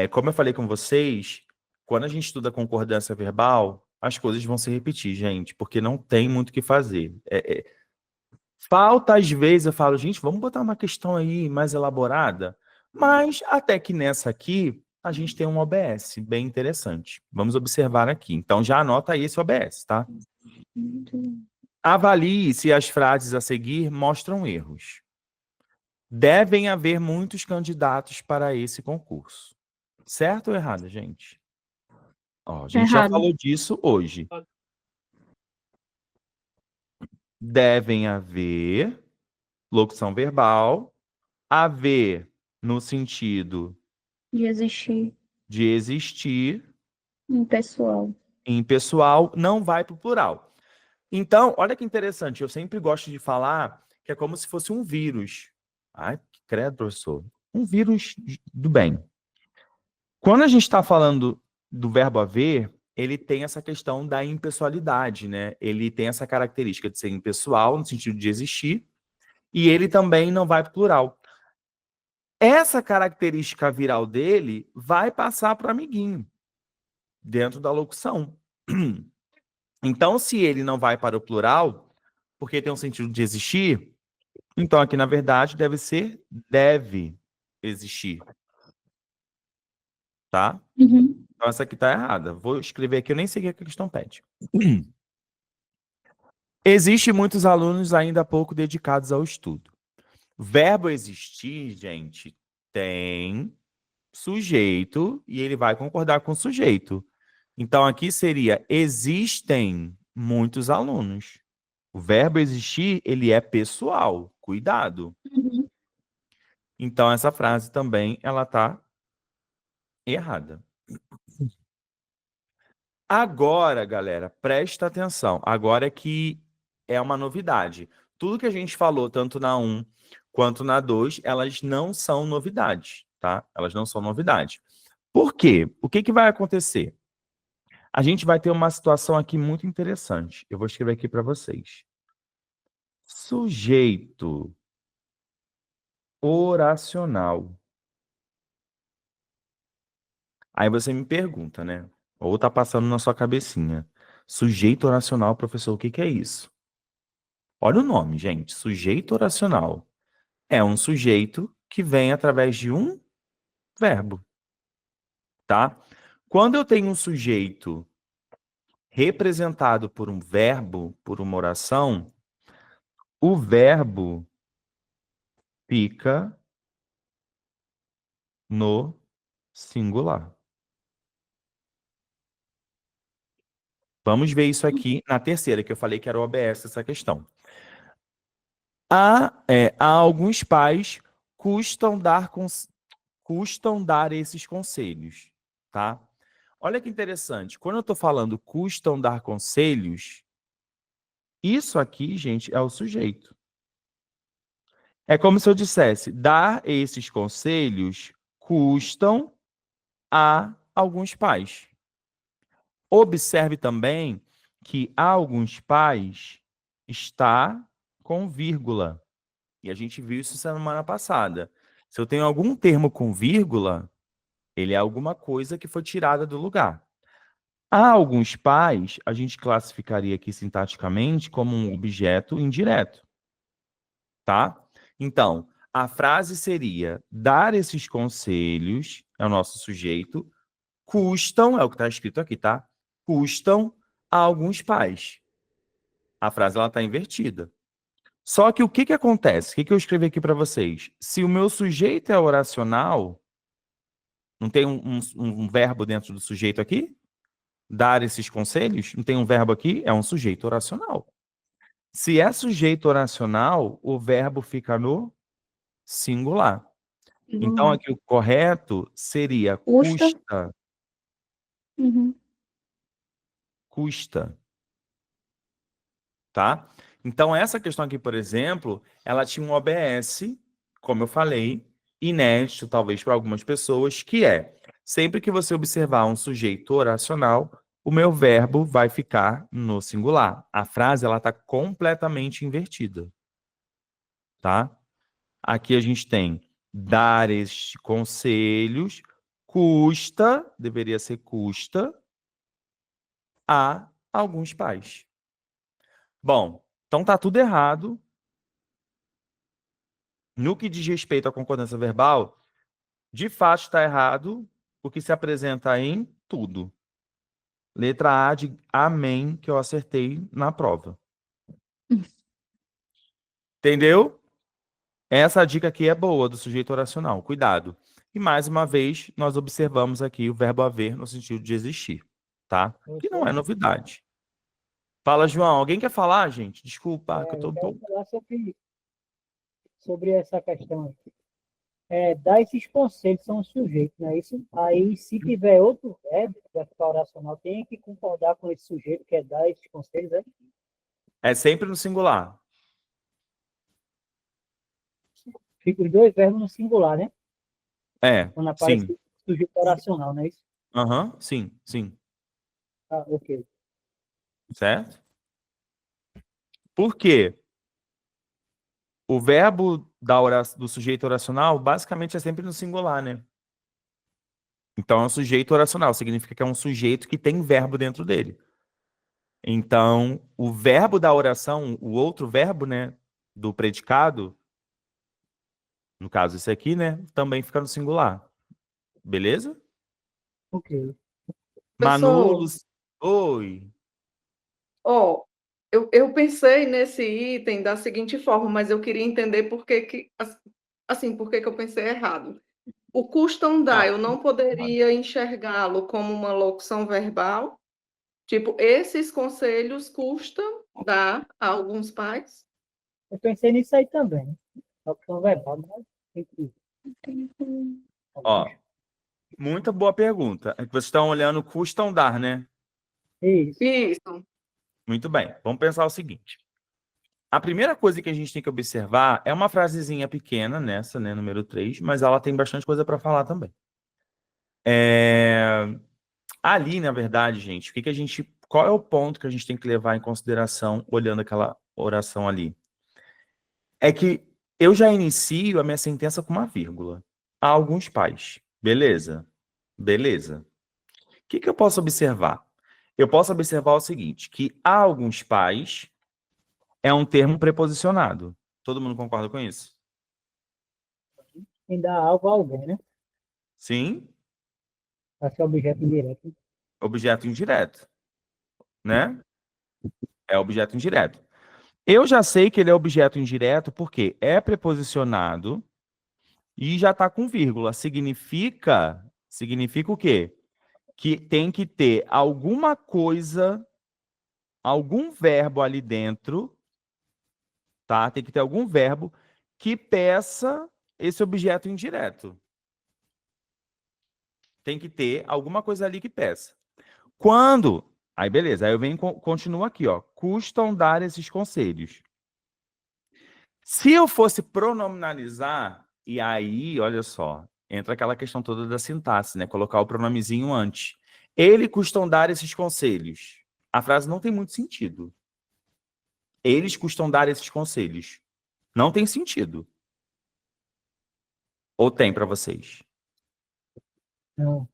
Como eu falei com vocês, quando a gente estuda concordância verbal, as coisas vão se repetir, gente, porque não tem muito o que fazer. Falta, às vezes, eu falo, gente, vamos botar uma questão aí mais elaborada, mas até que nessa aqui, a gente tem um OBS bem interessante. Vamos observar aqui. Então, já anota aí esse OBS, tá? Avalie se as frases a seguir mostram erros. Devem haver muitos candidatos para esse concurso. Certo ou errado, gente? Ó, a gente já Errado. falou disso hoje. Devem haver, locução verbal, haver no sentido De existir de existir, um pessoal. em pessoal, não vai para o plural. Então, olha que interessante, eu sempre gosto de falar que é como se fosse um vírus. Ai, que credo, professor. Um vírus do bem. Quando a gente está falando do verbo haver, ele tem essa questão da impessoalidade, né? Ele tem essa característica de ser impessoal, no sentido de existir, e ele também não vai para o plural. Essa característica viral dele vai passar para o amiguinho, dentro da locução. Então, se ele não vai para o plural, porque tem um sentido de existir, então aqui, na verdade, deve ser deve existir, tá? Uhum. Então, essa aqui está errada. Vou escrever aqui, eu nem sei o que a questão pede. Existem muitos alunos ainda pouco dedicados ao estudo. Verbo existir, gente, tem sujeito e ele vai concordar com o sujeito. Então, aqui seria existem muitos alunos. O verbo existir, ele é pessoal. Cuidado. Uhum. Então, essa frase também, ela está errada. Agora, galera, presta atenção. Agora é que é uma novidade. Tudo que a gente falou, tanto na 1 quanto na 2, elas não são novidades, tá? Elas não são novidade. Por quê? O que que vai acontecer? A gente vai ter uma situação aqui muito interessante. Eu vou escrever aqui para vocês. Sujeito oracional. Aí você me pergunta, né? Ou tá passando na sua cabecinha. Sujeito oracional, professor, o que que é isso? Olha o nome, gente. Sujeito oracional. É um sujeito que vem através de um verbo, tá? Quando eu tenho um sujeito representado por um verbo, por uma oração, o verbo fica no singular. Vamos ver isso aqui na terceira, que eu falei que era o OBS essa questão. Há alguns pais custam dar esses conselhos, tá? Olha que interessante. Quando eu estou falando custam dar conselhos, isso aqui, gente, é o sujeito. É como se eu dissesse, dar esses conselhos custam a alguns pais. Observe também que alguns pais está com vírgula. E a gente viu isso semana passada. Se eu tenho algum termo com vírgula, ele é alguma coisa que foi tirada do lugar. Há alguns pais, a gente classificaria aqui sintaticamente como um objeto indireto. Tá? Então, a frase seria: dar esses conselhos, é o nosso sujeito, custam, é o que está escrito aqui, tá? Custam a alguns pais. A frase ela está invertida. Só que o que acontece? O que eu escrevi aqui para vocês? Se o meu sujeito é oracional, não tem um verbo dentro do sujeito aqui? Dar esses conselhos? Não tem um verbo aqui? É um sujeito oracional. Se é sujeito oracional, o verbo fica no singular. Então, aqui o correto seria Custa. custa. Uhum. Custa. Tá? Então, essa questão aqui, por exemplo, ela tinha um OBS, como eu falei, inédito, talvez, para algumas pessoas, que é, sempre que você observar um sujeito oracional, o meu verbo vai ficar no singular. A frase, ela está completamente invertida. Tá? Aqui a gente tem dar estes conselhos, custa, deveria ser custa, a alguns pais. Bom, então tá tudo errado. No que diz respeito à concordância verbal, de fato está errado o que se apresenta em tudo. Letra A de amém, que eu acertei na prova. Entendeu? Essa dica aqui é boa do sujeito oracional. Cuidado. E mais uma vez, nós observamos aqui o verbo haver no sentido de existir, tá? Que não é novidade. Fala, João. Alguém quer falar, gente? Desculpa, que eu tô Eu um quero pouco... falar sobre essa questão aqui. Dar esses conselhos são os sujeitos, não é isso? Aí, se tiver outro verbo que vai ficar oracional, tem que concordar com esse sujeito que é dar esses conselhos, é? É sempre no singular. Fica os dois verbos no singular, né? É, Quando aparece sim. sujeito oracional, não é isso? Aham, sim, sim. Ah, ok. Certo? Por quê? O verbo do sujeito oracional basicamente é sempre no singular, né? Então é um sujeito oracional, significa que é um sujeito que tem verbo dentro dele. Então, o verbo da oração, o outro verbo, né, do predicado, no caso esse aqui, né, também fica no singular. Beleza? Ok. Manu, Professor, oi. ó, eu pensei nesse item da seguinte forma, mas eu queria entender por que que eu pensei errado. O custom dá, eu não poderia enxergá-lo como uma locução verbal? Tipo, esses conselhos custam dar a alguns pais? Eu pensei nisso aí também, né? Opção verbal, mas tem que... Ó, muita boa pergunta. É que vocês estão olhando custam dar, né? Isso. Isso. Muito bem. Vamos pensar o seguinte. A primeira coisa que a gente tem que observar é uma frasezinha pequena nessa, né, número 3, mas ela tem bastante coisa para falar também. Ali, na verdade, gente, qual é o ponto que a gente tem que levar em consideração olhando aquela oração ali? É que eu já inicio a minha sentença com uma vírgula. Há alguns pais. Beleza? Beleza. O que eu posso observar? Eu posso observar o seguinte, que há alguns pais é um termo preposicionado. Todo mundo concorda com isso? Tem que dar algo a alguém, né? Sim? Para ser objeto indireto. Objeto indireto, né? É objeto indireto. Eu já sei que ele é objeto indireto porque é preposicionado e já está com vírgula. Significa o quê? Que tem que ter alguma coisa, algum verbo ali dentro, tá? Tem que ter algum verbo que peça esse objeto indireto. Tem que ter alguma coisa ali que peça. Quando... Aí, beleza. Aí eu venho continuo aqui, ó. Custam dar esses conselhos. Se eu fosse pronominalizar, e aí, olha só, entra aquela questão toda da sintaxe, né? Colocar o pronomezinho antes. Ele custam dar esses conselhos. A frase não tem muito sentido. Eles custam dar esses conselhos. Não tem sentido. Ou tem para vocês? Não.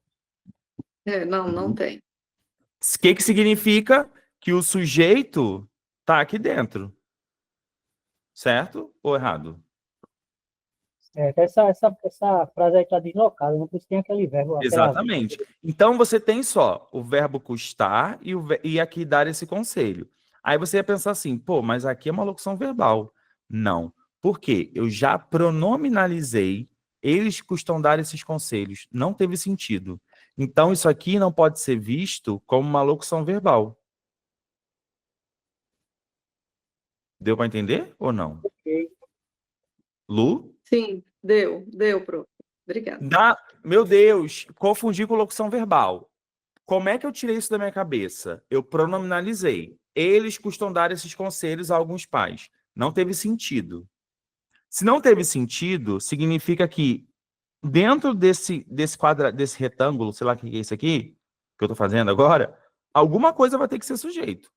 Não tem. O que significa? Que o sujeito está aqui dentro. Certo ou errado? Essa frase aí está deslocada, não precisa ter aquele verbo. Exatamente. Então, você tem só o verbo custar e aqui dar esse conselho. Aí você ia pensar assim, pô, mas aqui é uma locução verbal. Não. Por quê? Eu já pronominalizei, eles custam dar esses conselhos. Não teve sentido. Então, isso aqui não pode ser visto como uma locução verbal. Deu para entender ou não? Ok. Lu? Sim, deu, prof. Obrigada. Meu Deus, confundi com locução verbal. Como é que eu tirei isso da minha cabeça? Eu pronominalizei. Eles custam dar esses conselhos a alguns pais. Não teve sentido. Se não teve sentido, significa que dentro desse retângulo, sei lá o que é isso aqui, que eu estou fazendo agora, alguma coisa vai ter que ser sujeito.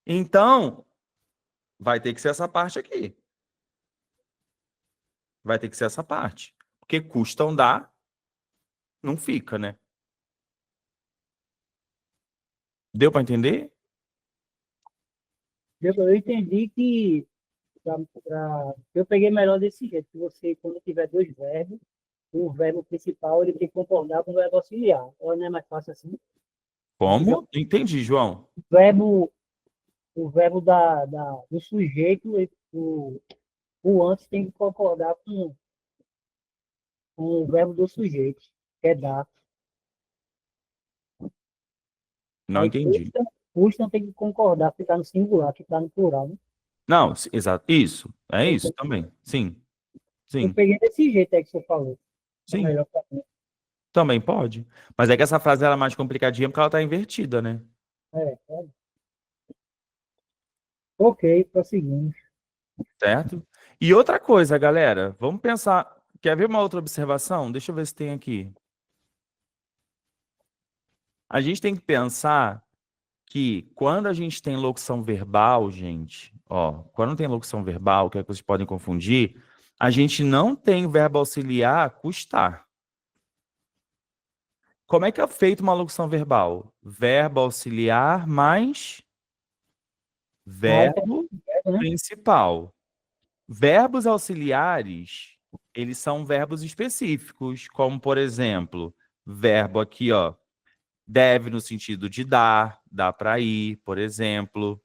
Então, vai ter que ser essa parte aqui. Vai ter que ser essa parte. Porque custam dar, não fica, né? Deu para entender? Eu entendi que eu peguei melhor desse jeito, que você, quando tiver dois verbos, o verbo principal ele tem que concordar com o verbo auxiliar. Ou não é mais fácil assim? Como? Não entendi, João. O verbo do sujeito, o antes tem que concordar com o verbo do sujeito, que é dar. Não Aí entendi. custa tem que concordar, ficar no singular, ficar no plural, né? Não, exato. Isso. É isso também. Sim. Eu Sim. peguei desse jeito aí que você falou. É Sim. melhor pra mim. Também pode. Mas é que essa frase ela é mais complicadinha porque ela está invertida, né? É. Ok, prosseguimos. Certo? E outra coisa, galera. Vamos pensar. Quer ver uma outra observação? Deixa eu ver se tem aqui. A gente tem que pensar que quando a gente tem locução verbal, gente, ó, quando tem locução verbal, que é que vocês podem confundir, a gente não tem verbo auxiliar custar. Como é que é feita uma locução verbal? Verbo auxiliar mais verbo Né? principal. Verbos auxiliares, eles são verbos específicos, como, por exemplo, verbo aqui, ó, deve no sentido de dar, dá para ir, por exemplo.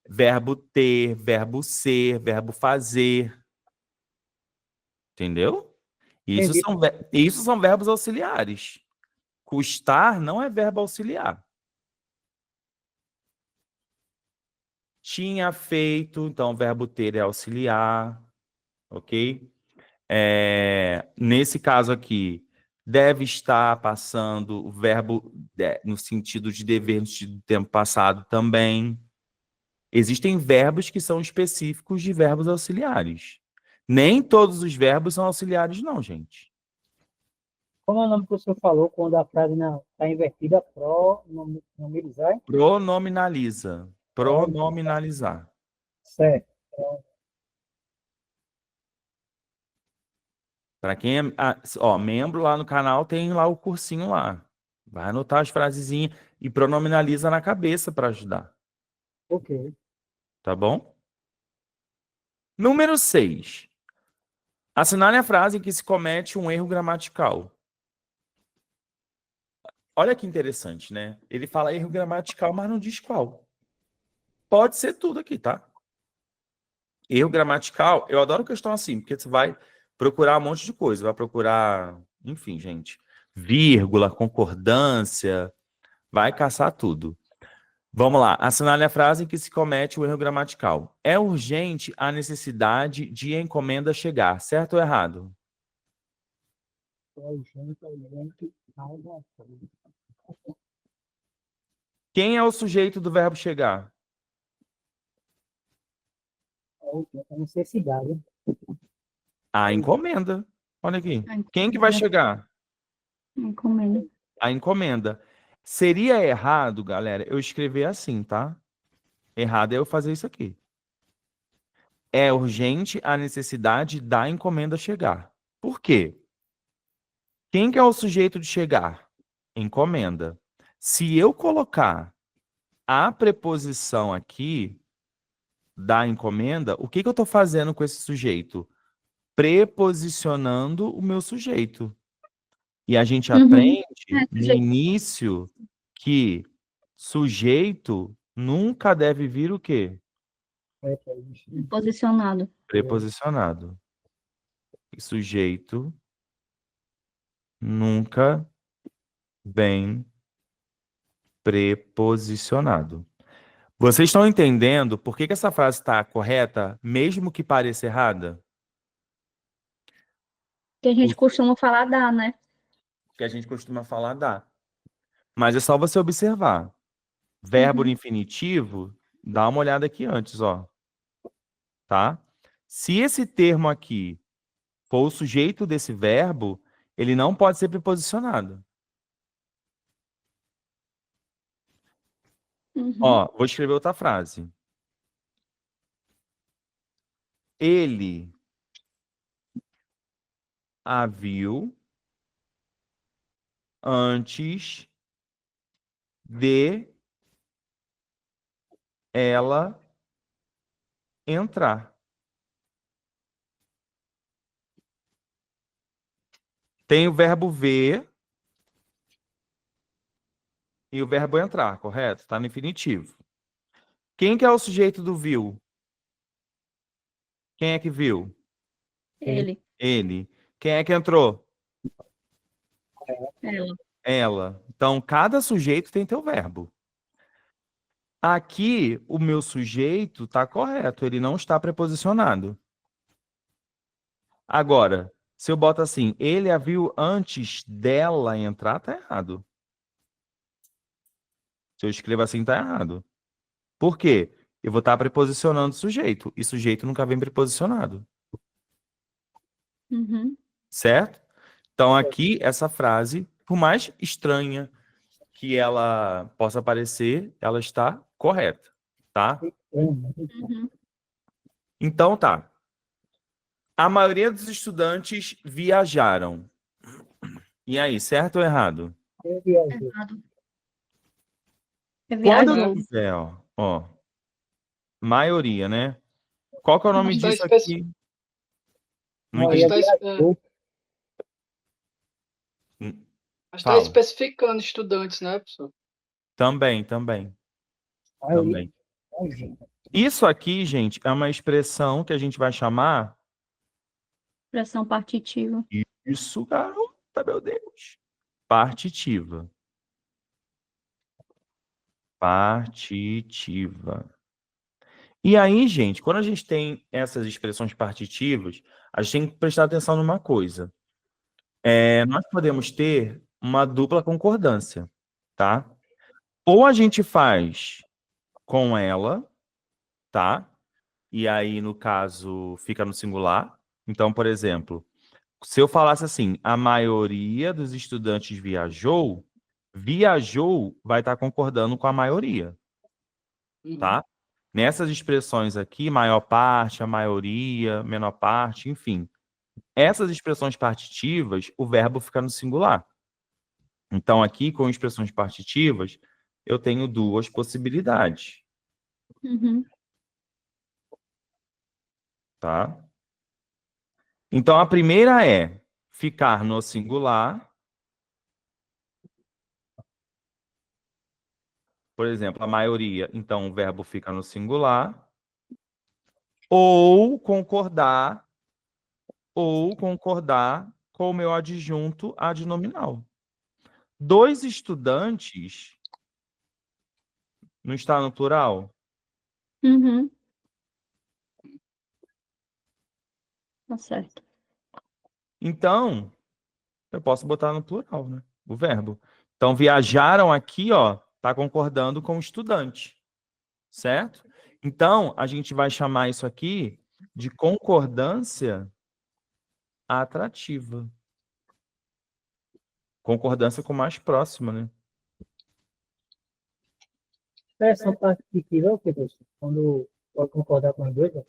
Verbo ter, verbo ser, verbo fazer. Entendeu? Entendi. Isso são verbos auxiliares. Custar não é verbo auxiliar. Tinha feito, então o verbo ter é auxiliar, ok? Nesse caso aqui, deve estar passando o verbo no sentido de dever, no sentido do tempo passado também. Existem verbos que são específicos de verbos auxiliares. Nem todos os verbos são auxiliares, não, gente. Como é o nome que o senhor falou quando a frase está invertida? Pronominalizar? Pronominaliza. Pronominalizar. Certo. Para quem é membro lá no canal, tem lá o cursinho lá. Vai anotar as frasezinhas e pronominaliza na cabeça para ajudar. Ok. Tá bom? Número 6. Assinale a frase em que se comete um erro gramatical. Olha que interessante, né? Ele fala erro gramatical, mas não diz qual. Pode ser tudo aqui, tá? Erro gramatical, eu adoro questão assim, porque você vai procurar um monte de coisa. Vai procurar, enfim, gente, vírgula, concordância, vai caçar tudo. Vamos lá. Assinale a frase em que se comete o erro gramatical. É urgente a necessidade de encomenda chegar. Certo ou errado? Quem é o sujeito do verbo chegar? É necessidade. A encomenda. Olha aqui. A Quem que vai encomenda. chegar? Encomenda. A encomenda. Seria errado, galera, eu escrever assim, tá? Errado é eu fazer isso aqui. É urgente a necessidade da encomenda chegar. Por quê? Quem que é o sujeito de chegar? Encomenda. Se eu colocar a preposição aqui da encomenda, o que que eu estou fazendo com esse sujeito? Preposicionando o meu sujeito. E a gente aprende no sujeito. início que sujeito nunca deve vir o quê? Posicionado. Preposicionado. E sujeito nunca vem preposicionado. Vocês estão entendendo por que que essa frase está correta, mesmo que pareça errada? Que a gente costuma falar dá, né? Que a gente costuma falar dá. Mas é só você observar. Verbo no infinitivo, dá uma olhada aqui antes, ó. Tá? Se esse termo aqui for o sujeito desse verbo, ele não pode ser preposicionado. Ó, vou escrever outra frase. Ele a viu antes de ela entrar. Tem o verbo ver e o verbo entrar, correto? Está no infinitivo. Quem que é o sujeito do viu? Quem é que viu? Ele. Ele. Quem é que entrou? Ela. Ela. Então, cada sujeito tem teu verbo. Aqui, o meu sujeito está correto, ele não está preposicionado. Agora, se eu boto assim, ele a viu antes dela entrar, tá errado. Se eu escrevo assim, tá errado. Por quê? Eu vou estar preposicionando o sujeito, e sujeito nunca vem preposicionado. Certo? Então, aqui, essa frase, por mais estranha que ela possa parecer, ela está correta, tá? Então, tá. A maioria dos estudantes viajaram. E aí, certo ou errado? Errado. Quando eu Viajou. tiver, ó, maioria, né? Qual que é o nome Mas tá disso especi- aqui? Não Não, entendi. Mas está Fala. especificando estudantes, né, professor? Também. Isso aqui, gente, é uma expressão que a gente vai chamar... Expressão partitiva. Isso, garota, meu Deus. Partitiva. Partitiva. E aí, gente, quando a gente tem essas expressões partitivas, a gente tem que prestar atenção numa coisa. Nós podemos ter uma dupla concordância, tá? Ou a gente faz com ela, tá? E aí, no caso, fica no singular. Então, por exemplo, se eu falasse assim, a maioria dos estudantes viajou vai estar concordando com a maioria, tá? Nessas expressões aqui, maior parte, a maioria, menor parte, enfim. Essas expressões partitivas, o verbo fica no singular. Então, aqui, com expressões partitivas, eu tenho duas possibilidades, tá? Então, a primeira é ficar no singular. Por exemplo, a maioria, então o verbo fica no singular. Ou concordar com o meu adjunto adnominal. Dois estudantes Não está no plural? Uhum. Tá certo. Então, eu posso botar no plural, né? O verbo. Então, viajaram aqui, ó, tá concordando com o estudante, certo? Então, a gente vai chamar isso aqui de concordância atrativa. Concordância com o mais próxima, né? Expressão partitiva é o que, professor? Quando pode concordar com os dois, né?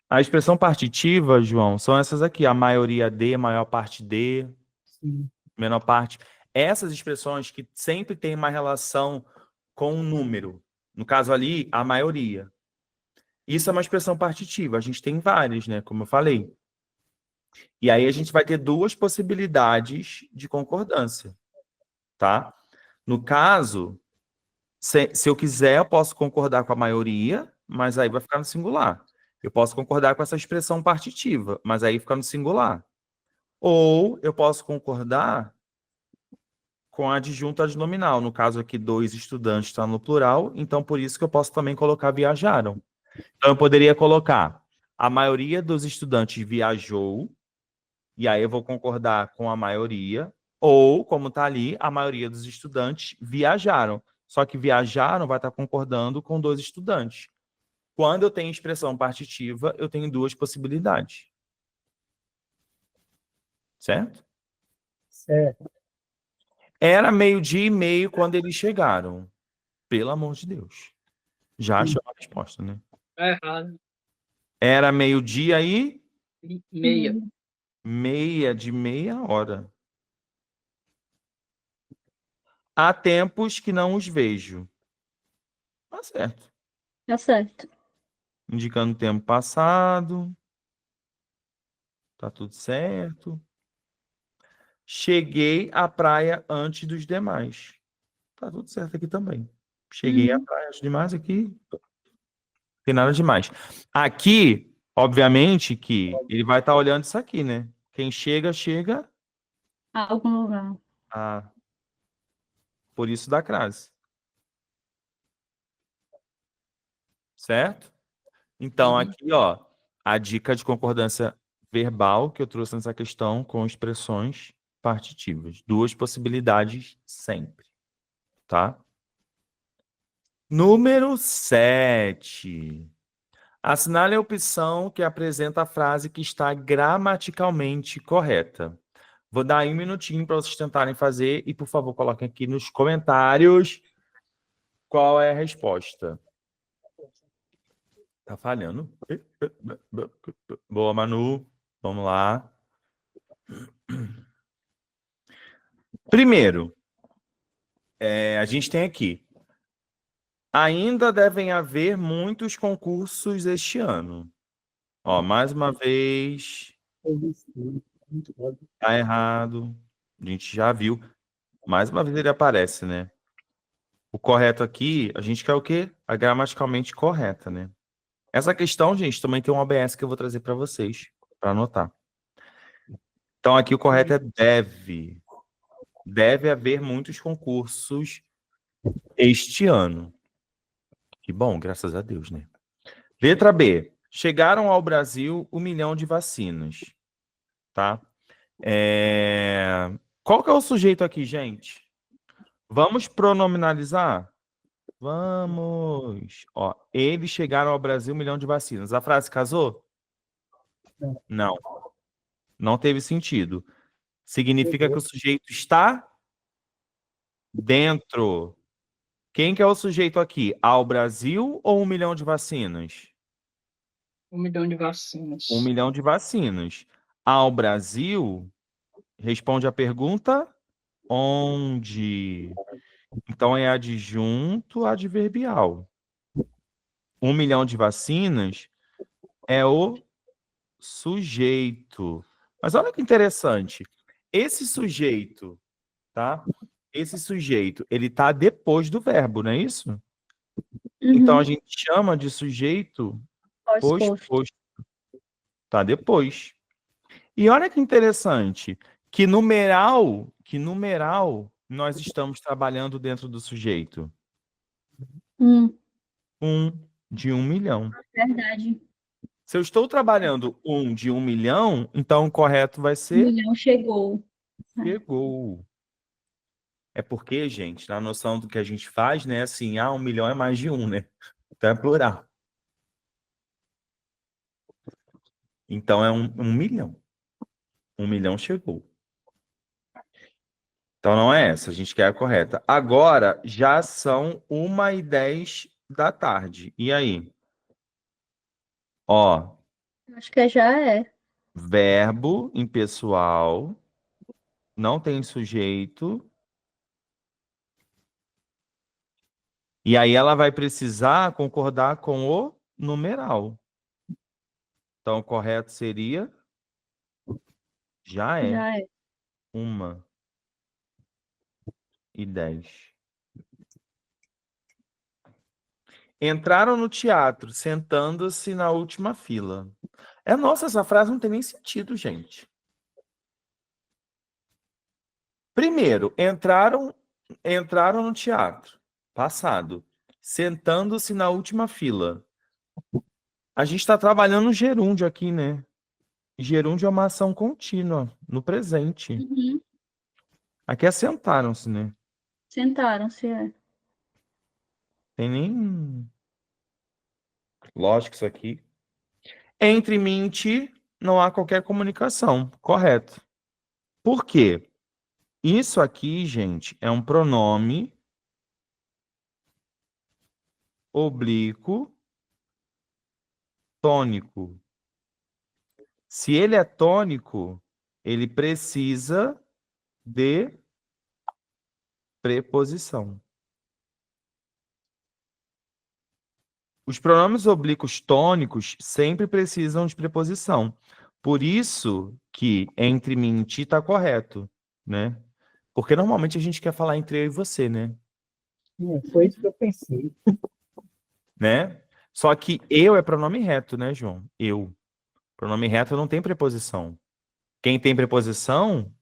A expressão partitiva, João, são essas aqui, a maioria de, maior parte de, Sim. menor parte. Essas expressões que sempre têm uma relação com um número. No caso ali, a maioria. Isso é uma expressão partitiva. A gente tem várias, né? Como eu falei. E aí a gente vai ter duas possibilidades de concordância, tá? No caso, se eu quiser, eu posso concordar com a maioria, mas aí vai ficar no singular. Eu posso concordar com essa expressão partitiva, mas aí fica no singular. Ou eu posso concordar com a adjunta adnominal. No caso aqui, 2 estudantes está no plural, então por isso que eu posso também colocar viajaram. Então eu poderia colocar a maioria dos estudantes viajou, e aí eu vou concordar com a maioria, ou, como está ali, a maioria dos estudantes viajaram. Só que viajaram vai estar concordando com 2 estudantes. Quando eu tenho expressão partitiva, eu tenho duas possibilidades. Certo? Certo. Era 12:30 quando eles chegaram. Pelo amor de Deus. Já achou a resposta, né? É errado. Era 12:00 e Meia. meia de meia hora. Há tempos que não os vejo. Tá certo. Tá certo. Indicando o tempo passado. Tá tudo certo. Cheguei à praia antes dos demais. Tá tudo certo aqui também. Cheguei à praia antes dos demais aqui. Não tem nada demais. Aqui, obviamente, que ele vai estar olhando isso aqui, né? Quem chega, chega. A algum lugar. Ah, por isso da crase. Certo? Então, aqui, ó, a dica de concordância verbal que eu trouxe nessa questão com expressões partitivas. Duas possibilidades sempre, tá? Número 7. Assinale a opção que apresenta a frase que está gramaticalmente correta. Vou dar aí um minutinho para vocês tentarem fazer e, por favor, coloquem aqui nos comentários qual é a resposta. Tá falhando. Boa, Manu. Vamos lá. Primeiro, a gente tem aqui. Ainda devem haver muitos concursos este ano. Ó, mais uma vez, tá errado. A gente já viu. Mais uma vez ele aparece, né? O correto aqui, a gente quer o quê? A gramaticalmente correta, né? Essa questão, gente, também tem um OBS que eu vou trazer para vocês, para anotar. Então, aqui o correto é deve. Deve haver muitos concursos este ano. Que bom, graças a Deus, né? Letra B. Chegaram ao Brasil 1 milhão de vacinas. Tá? Qual que é o sujeito aqui, gente? Vamos pronominalizar? Vamos. Ó, eles chegaram ao Brasil 1 milhão de vacinas. A frase casou? Não. Não teve sentido. Significa que o sujeito está dentro. Quem que é o sujeito aqui? Ao Brasil ou 1 milhão de vacinas? 1 milhão de vacinas. 1 milhão de vacinas. Ao Brasil, responde a pergunta onde? Então é adjunto adverbial. 1 milhão de vacinas é o sujeito. Mas olha que interessante. Esse sujeito, tá? Esse sujeito, ele tá depois do verbo, não é isso? Então a gente chama de sujeito posposto. Tá depois. E olha que interessante, que numeral nós estamos trabalhando dentro do sujeito. De 1 milhão. Verdade. Se eu estou trabalhando de 1 milhão, então o correto vai Um ser milhão chegou. chegou. É porque, gente, na noção do que a gente faz, né? Assim, 1 milhão é mais de um, né? Então é plural. Então é 1 milhão. 1 milhão chegou. Então não é essa, a gente quer a correta. Agora já são 1h10 da tarde. E aí? Ó, Acho que já é. verbo impessoal, não tem sujeito. E aí ela vai precisar concordar com o numeral. Então o correto seria já é Já é. 1h10. Entraram no teatro, sentando-se na última fila. Nossa, essa frase não tem nem sentido, gente. Primeiro, entraram no teatro, passado, sentando-se na última fila. A gente está trabalhando no gerúndio aqui, né? Gerúndio é uma ação contínua, no presente. Uhum. Aqui é sentaram-se, né? Sentaram-se, é. Tem nem lógico isso aqui. Entre mim e ti não há qualquer comunicação. Correto. Por quê? Isso aqui, gente, é um pronome oblíquo tônico. Se ele é tônico, ele precisa de preposição. Os pronomes oblíquos tônicos sempre precisam de preposição. Por isso que entre mim e ti está correto, né? Porque normalmente a gente quer falar entre eu e você, né? Foi isso que eu pensei. Né? Só que eu é pronome reto, né, João? Eu. Pronome reto não tem preposição. Quem tem preposição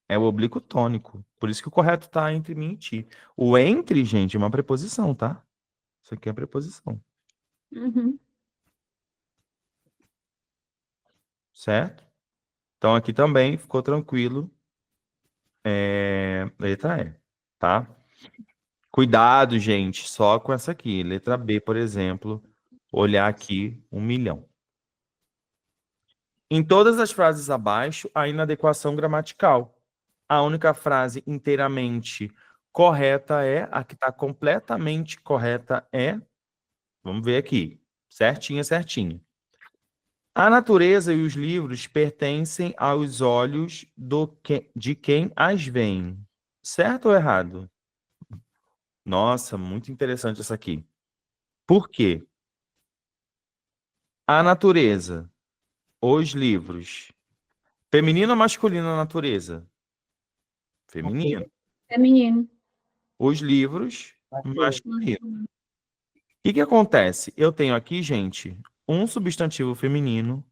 é o oblíquo tônico. Por isso que o correto está entre mim e ti. O entre, gente, é uma preposição, tá? Isso aqui é preposição. Uhum. Certo? Então aqui também ficou tranquilo. Letra E, tá? Cuidado, gente, só com essa aqui. Letra B, por exemplo. Olhar aqui, 1 milhão. Em todas as frases abaixo, há inadequação gramatical. A única frase inteiramente correta a que está completamente correta é, vamos ver aqui, certinha, certinha. A natureza e os livros pertencem aos olhos de quem as vê. Certo ou errado? Nossa, muito interessante essa aqui. Por quê? A natureza, os livros. Feminino ou masculino a natureza? Feminino. Feminino. Os livros, masculino. Uhum. O que acontece? Eu tenho aqui, gente, um substantivo feminino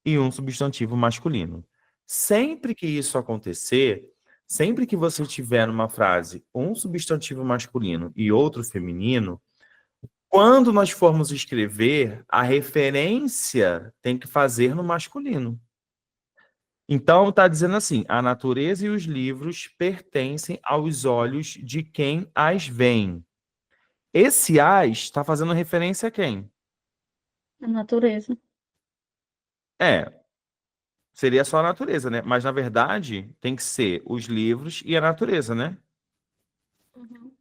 e um substantivo masculino. Sempre que isso acontecer, sempre que você tiver numa frase um substantivo masculino e outro feminino, quando nós formos escrever, a referência tem que fazer no masculino. Então, está dizendo assim, a natureza e os livros pertencem aos olhos de quem as vê. Esse as está fazendo referência a quem? A natureza. Seria só a natureza, né? Mas, na verdade, tem que ser os livros e a natureza, né? Uhum.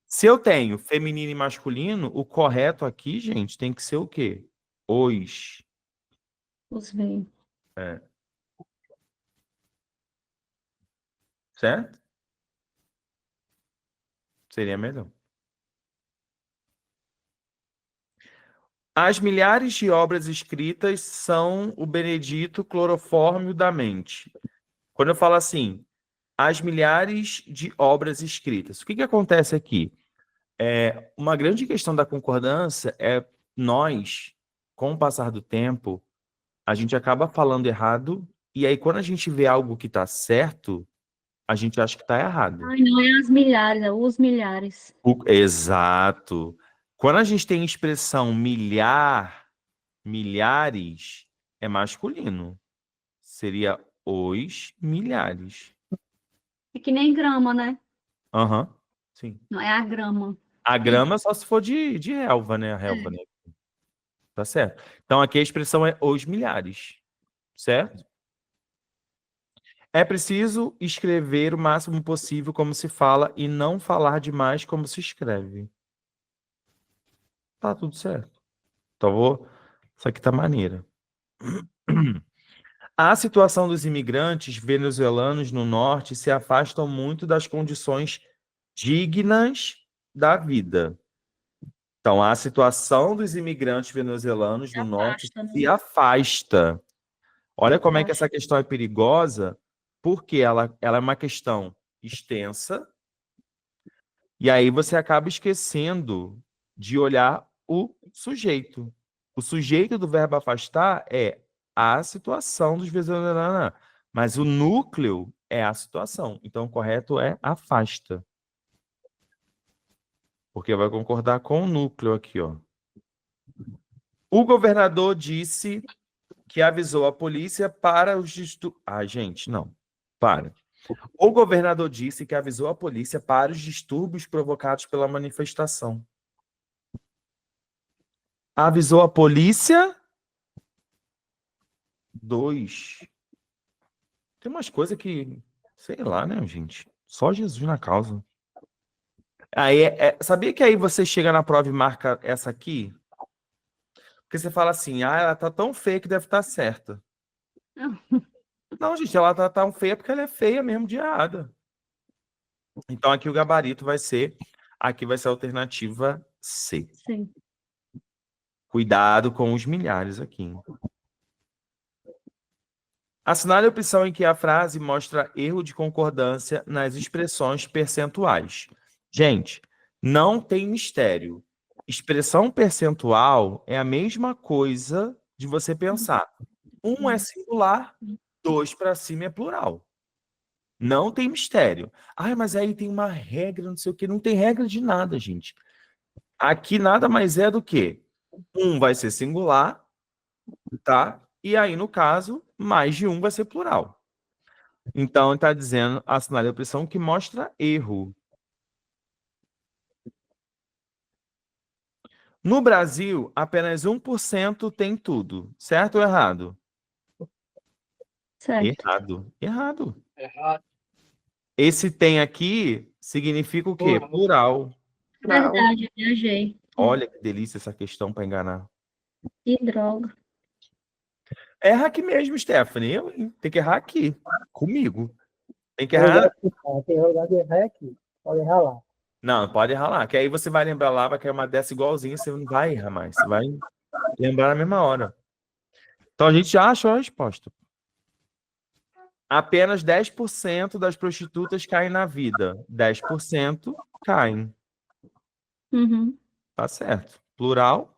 Se eu tenho feminino e masculino, o correto aqui, gente, tem que ser o quê? Os. Os veem. Certo? Seria melhor. As milhares de obras escritas são o benedito clorofórmio da mente. Quando eu falo assim, as milhares de obras escritas, o que acontece aqui? Uma grande questão da concordância é nós, com o passar do tempo, a gente acaba falando errado, e aí quando a gente vê algo que está certo, a gente acha que está errado. Ai, não é as milhares, é os milhares. Exato. Quando a gente tem expressão milhar, milhares, é masculino. Seria os milhares. É que nem grama, né? Aham, sim. Não é a grama. A grama só se for de relva, né? A relva, né? Tá certo. Então aqui a expressão é os milhares, certo? É preciso escrever o máximo possível como se fala e não falar demais como se escreve. Tá tudo certo. Então isso aqui tá maneira. A situação dos imigrantes venezuelanos no norte se afastam muito das condições dignas da vida. Então, a situação dos imigrantes venezuelanos no norte Afasta, né? se afasta. Olha como é que Afasta. essa questão é perigosa, porque ela é uma questão extensa, e aí você acaba esquecendo de olhar o sujeito. O sujeito do verbo afastar é a situação dos venezuelanos, mas o núcleo é a situação. Então, o correto é afasta. Porque vai concordar com o núcleo aqui, ó. O governador disse que avisou a polícia para os distúrbios. Ah, gente, não. Para. O governador disse que avisou a polícia para os distúrbios provocados pela manifestação. Avisou a polícia? 2. Tem umas coisas que, sei lá, né, gente? Só Jesus na causa. Aí, sabia que aí você chega na prova e marca essa aqui? Porque você fala assim, ela tá tão feia que deve estar certa. Não, gente, ela tá tão feia porque ela é feia mesmo de errada. Então aqui o gabarito vai ser a alternativa C. Sim. Cuidado com os milhares aqui. Assinale a opção em que a frase mostra erro de concordância nas expressões percentuais. Gente, não tem mistério. Expressão percentual é a mesma coisa de você pensar. 1 é singular, 2 para cima é plural. Não tem mistério. Ai, mas aí tem uma regra, não sei o quê. Não tem regra de nada, gente. Aqui nada mais é do que 1 vai ser singular, tá? E aí, no caso, mais de 1 vai ser plural. Então, está dizendo, assinale a opção que mostra erro. No Brasil, apenas 1% tem tudo. Certo ou errado? Certo. Errado. Errado. Errado. Esse tem aqui significa o quê? Plural. Plural. Verdade, eu viajei. Olha que delícia essa questão para enganar. Que droga. Erra aqui mesmo, Stephanie. Tem que errar aqui. Comigo. Tem que Tem errar. lugar de errar aqui. Pode errar lá. Não, pode errar lá. Que aí você vai lembrar lá, vai cair uma dessa igualzinha, você não vai errar mais. Você vai lembrar na mesma hora. Então a gente já achou a resposta. Apenas 10% das prostitutas caem na vida. 10% caem. Uhum. Tá certo. Plural.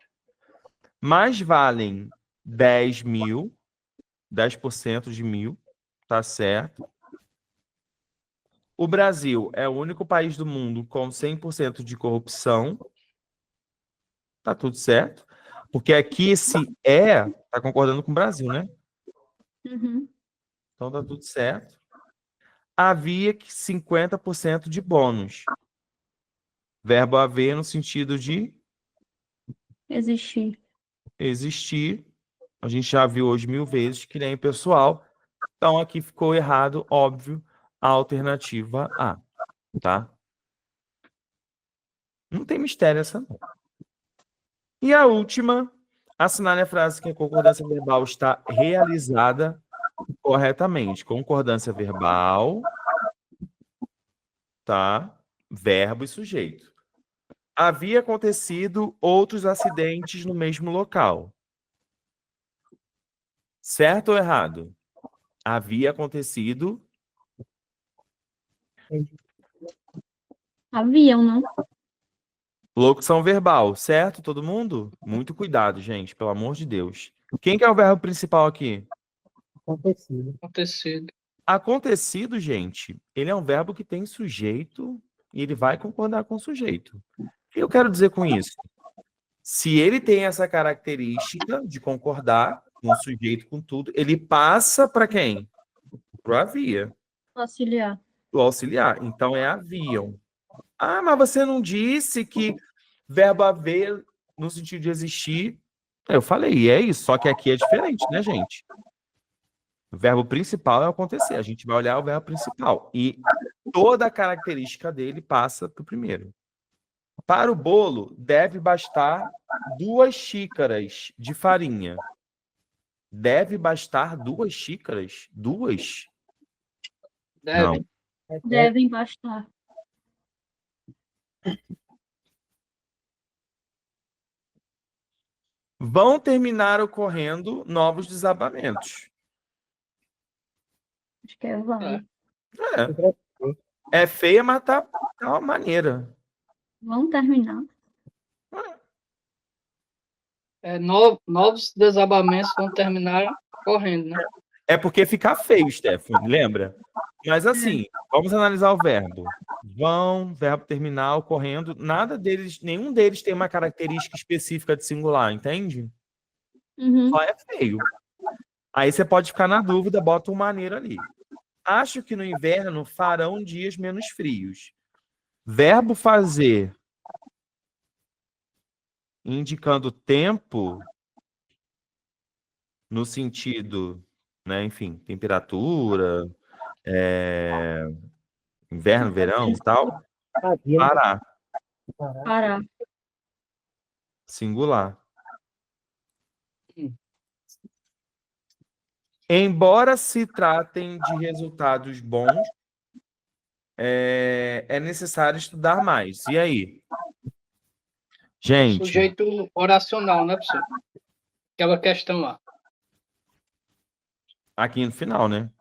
Mais valem 10 mil. 10% de 1.000. Tá certo. O Brasil é o único país do mundo com 100% de corrupção. Tá tudo certo. Porque aqui esse tá concordando com o Brasil, né? Uhum. Então tá tudo certo. Havia 50% de bônus. Verbo haver no sentido de Existir. existir. A gente já viu hoje 1000 vezes que nem pessoal. Então aqui ficou errado, óbvio, a alternativa A, tá? Não tem mistério essa não. E a última, assinale a frase que a concordância verbal está realizada corretamente. Concordância verbal, tá? Verbo e sujeito. Havia acontecido outros acidentes no mesmo local. Certo ou errado? Havia acontecido. Haviam, não? Locução verbal, certo? Todo mundo? Muito cuidado, gente, pelo amor de Deus. Quem que é o verbo principal aqui? Acontecido. Acontecido. Acontecido, gente, ele é um verbo que tem sujeito e ele vai concordar com o sujeito. O que eu quero dizer com isso? Se ele tem essa característica de concordar com o sujeito, com tudo, ele passa para quem? Para o havia, Auxiliar. o auxiliar. Então é haviam. Ah, mas você não disse que verbo haver no sentido de existir? Eu falei, é isso, só que aqui é diferente, né, gente? O verbo principal é acontecer. A gente vai olhar o verbo principal. E toda a característica dele passa para o primeiro. Para o bolo, deve bastar 2 xícaras de farinha. Deve bastar 2 xícaras? 2? Deve. Não. Devem bastar. Vão terminar ocorrendo novos desabamentos. Acho que é vão. É feia, mas tá uma maneira. Vão terminar. Novos desabamentos vão terminar correndo, né? É porque fica feio, Stephanie, lembra? Mas assim, vamos analisar o verbo. Vão, verbo terminal, correndo. Nenhum deles tem uma característica específica de singular, entende? Uhum. Só é feio. Aí você pode ficar na dúvida, bota um maneiro ali. Acho que no inverno farão dias menos frios. Verbo fazer, indicando tempo, no sentido, né, enfim, temperatura, inverno, verão e tal. Havia, Parar, parar. Parar. singular. Embora se tratem de resultados bons, é necessário estudar mais. E aí? Gente, Sujeito oracional, né, professor? Aquela questão lá. aqui no final, né?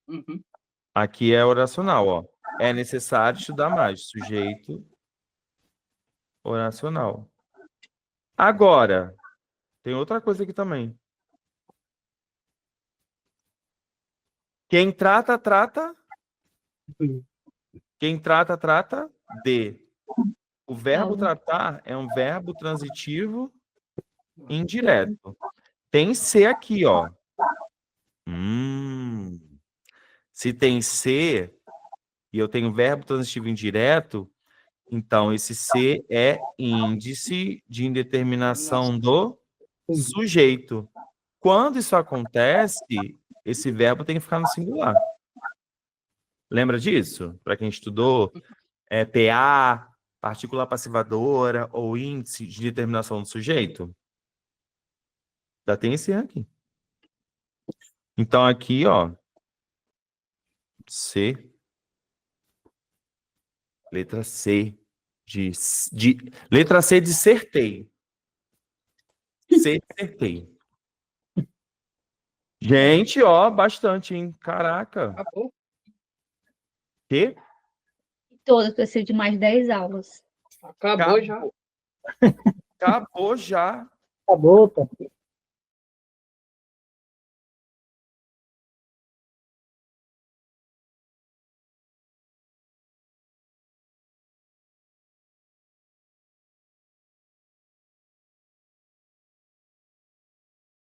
Uhum. Aqui é oracional, ó. É necessário estudar mais. Sujeito oracional. Agora, tem outra coisa aqui também. Quem trata, trata. Quem trata, trata de. O verbo tratar é um verbo transitivo indireto. Tem C aqui, ó. Se tem C e eu tenho verbo transitivo indireto, então esse C é índice de indeterminação do sujeito. Quando isso acontece, esse verbo tem que ficar no singular. Lembra disso? Para quem estudou, PA, partícula passivadora ou índice de determinação do sujeito? Já tem esse aqui. Então aqui, ó, C, letra C letra C de certeio. C de certeio. Gente, ó, bastante, hein? Caraca. Acabou. Que? Todas precisam de mais 10 aulas. Acabou já. Acabou já. Acabou, tá?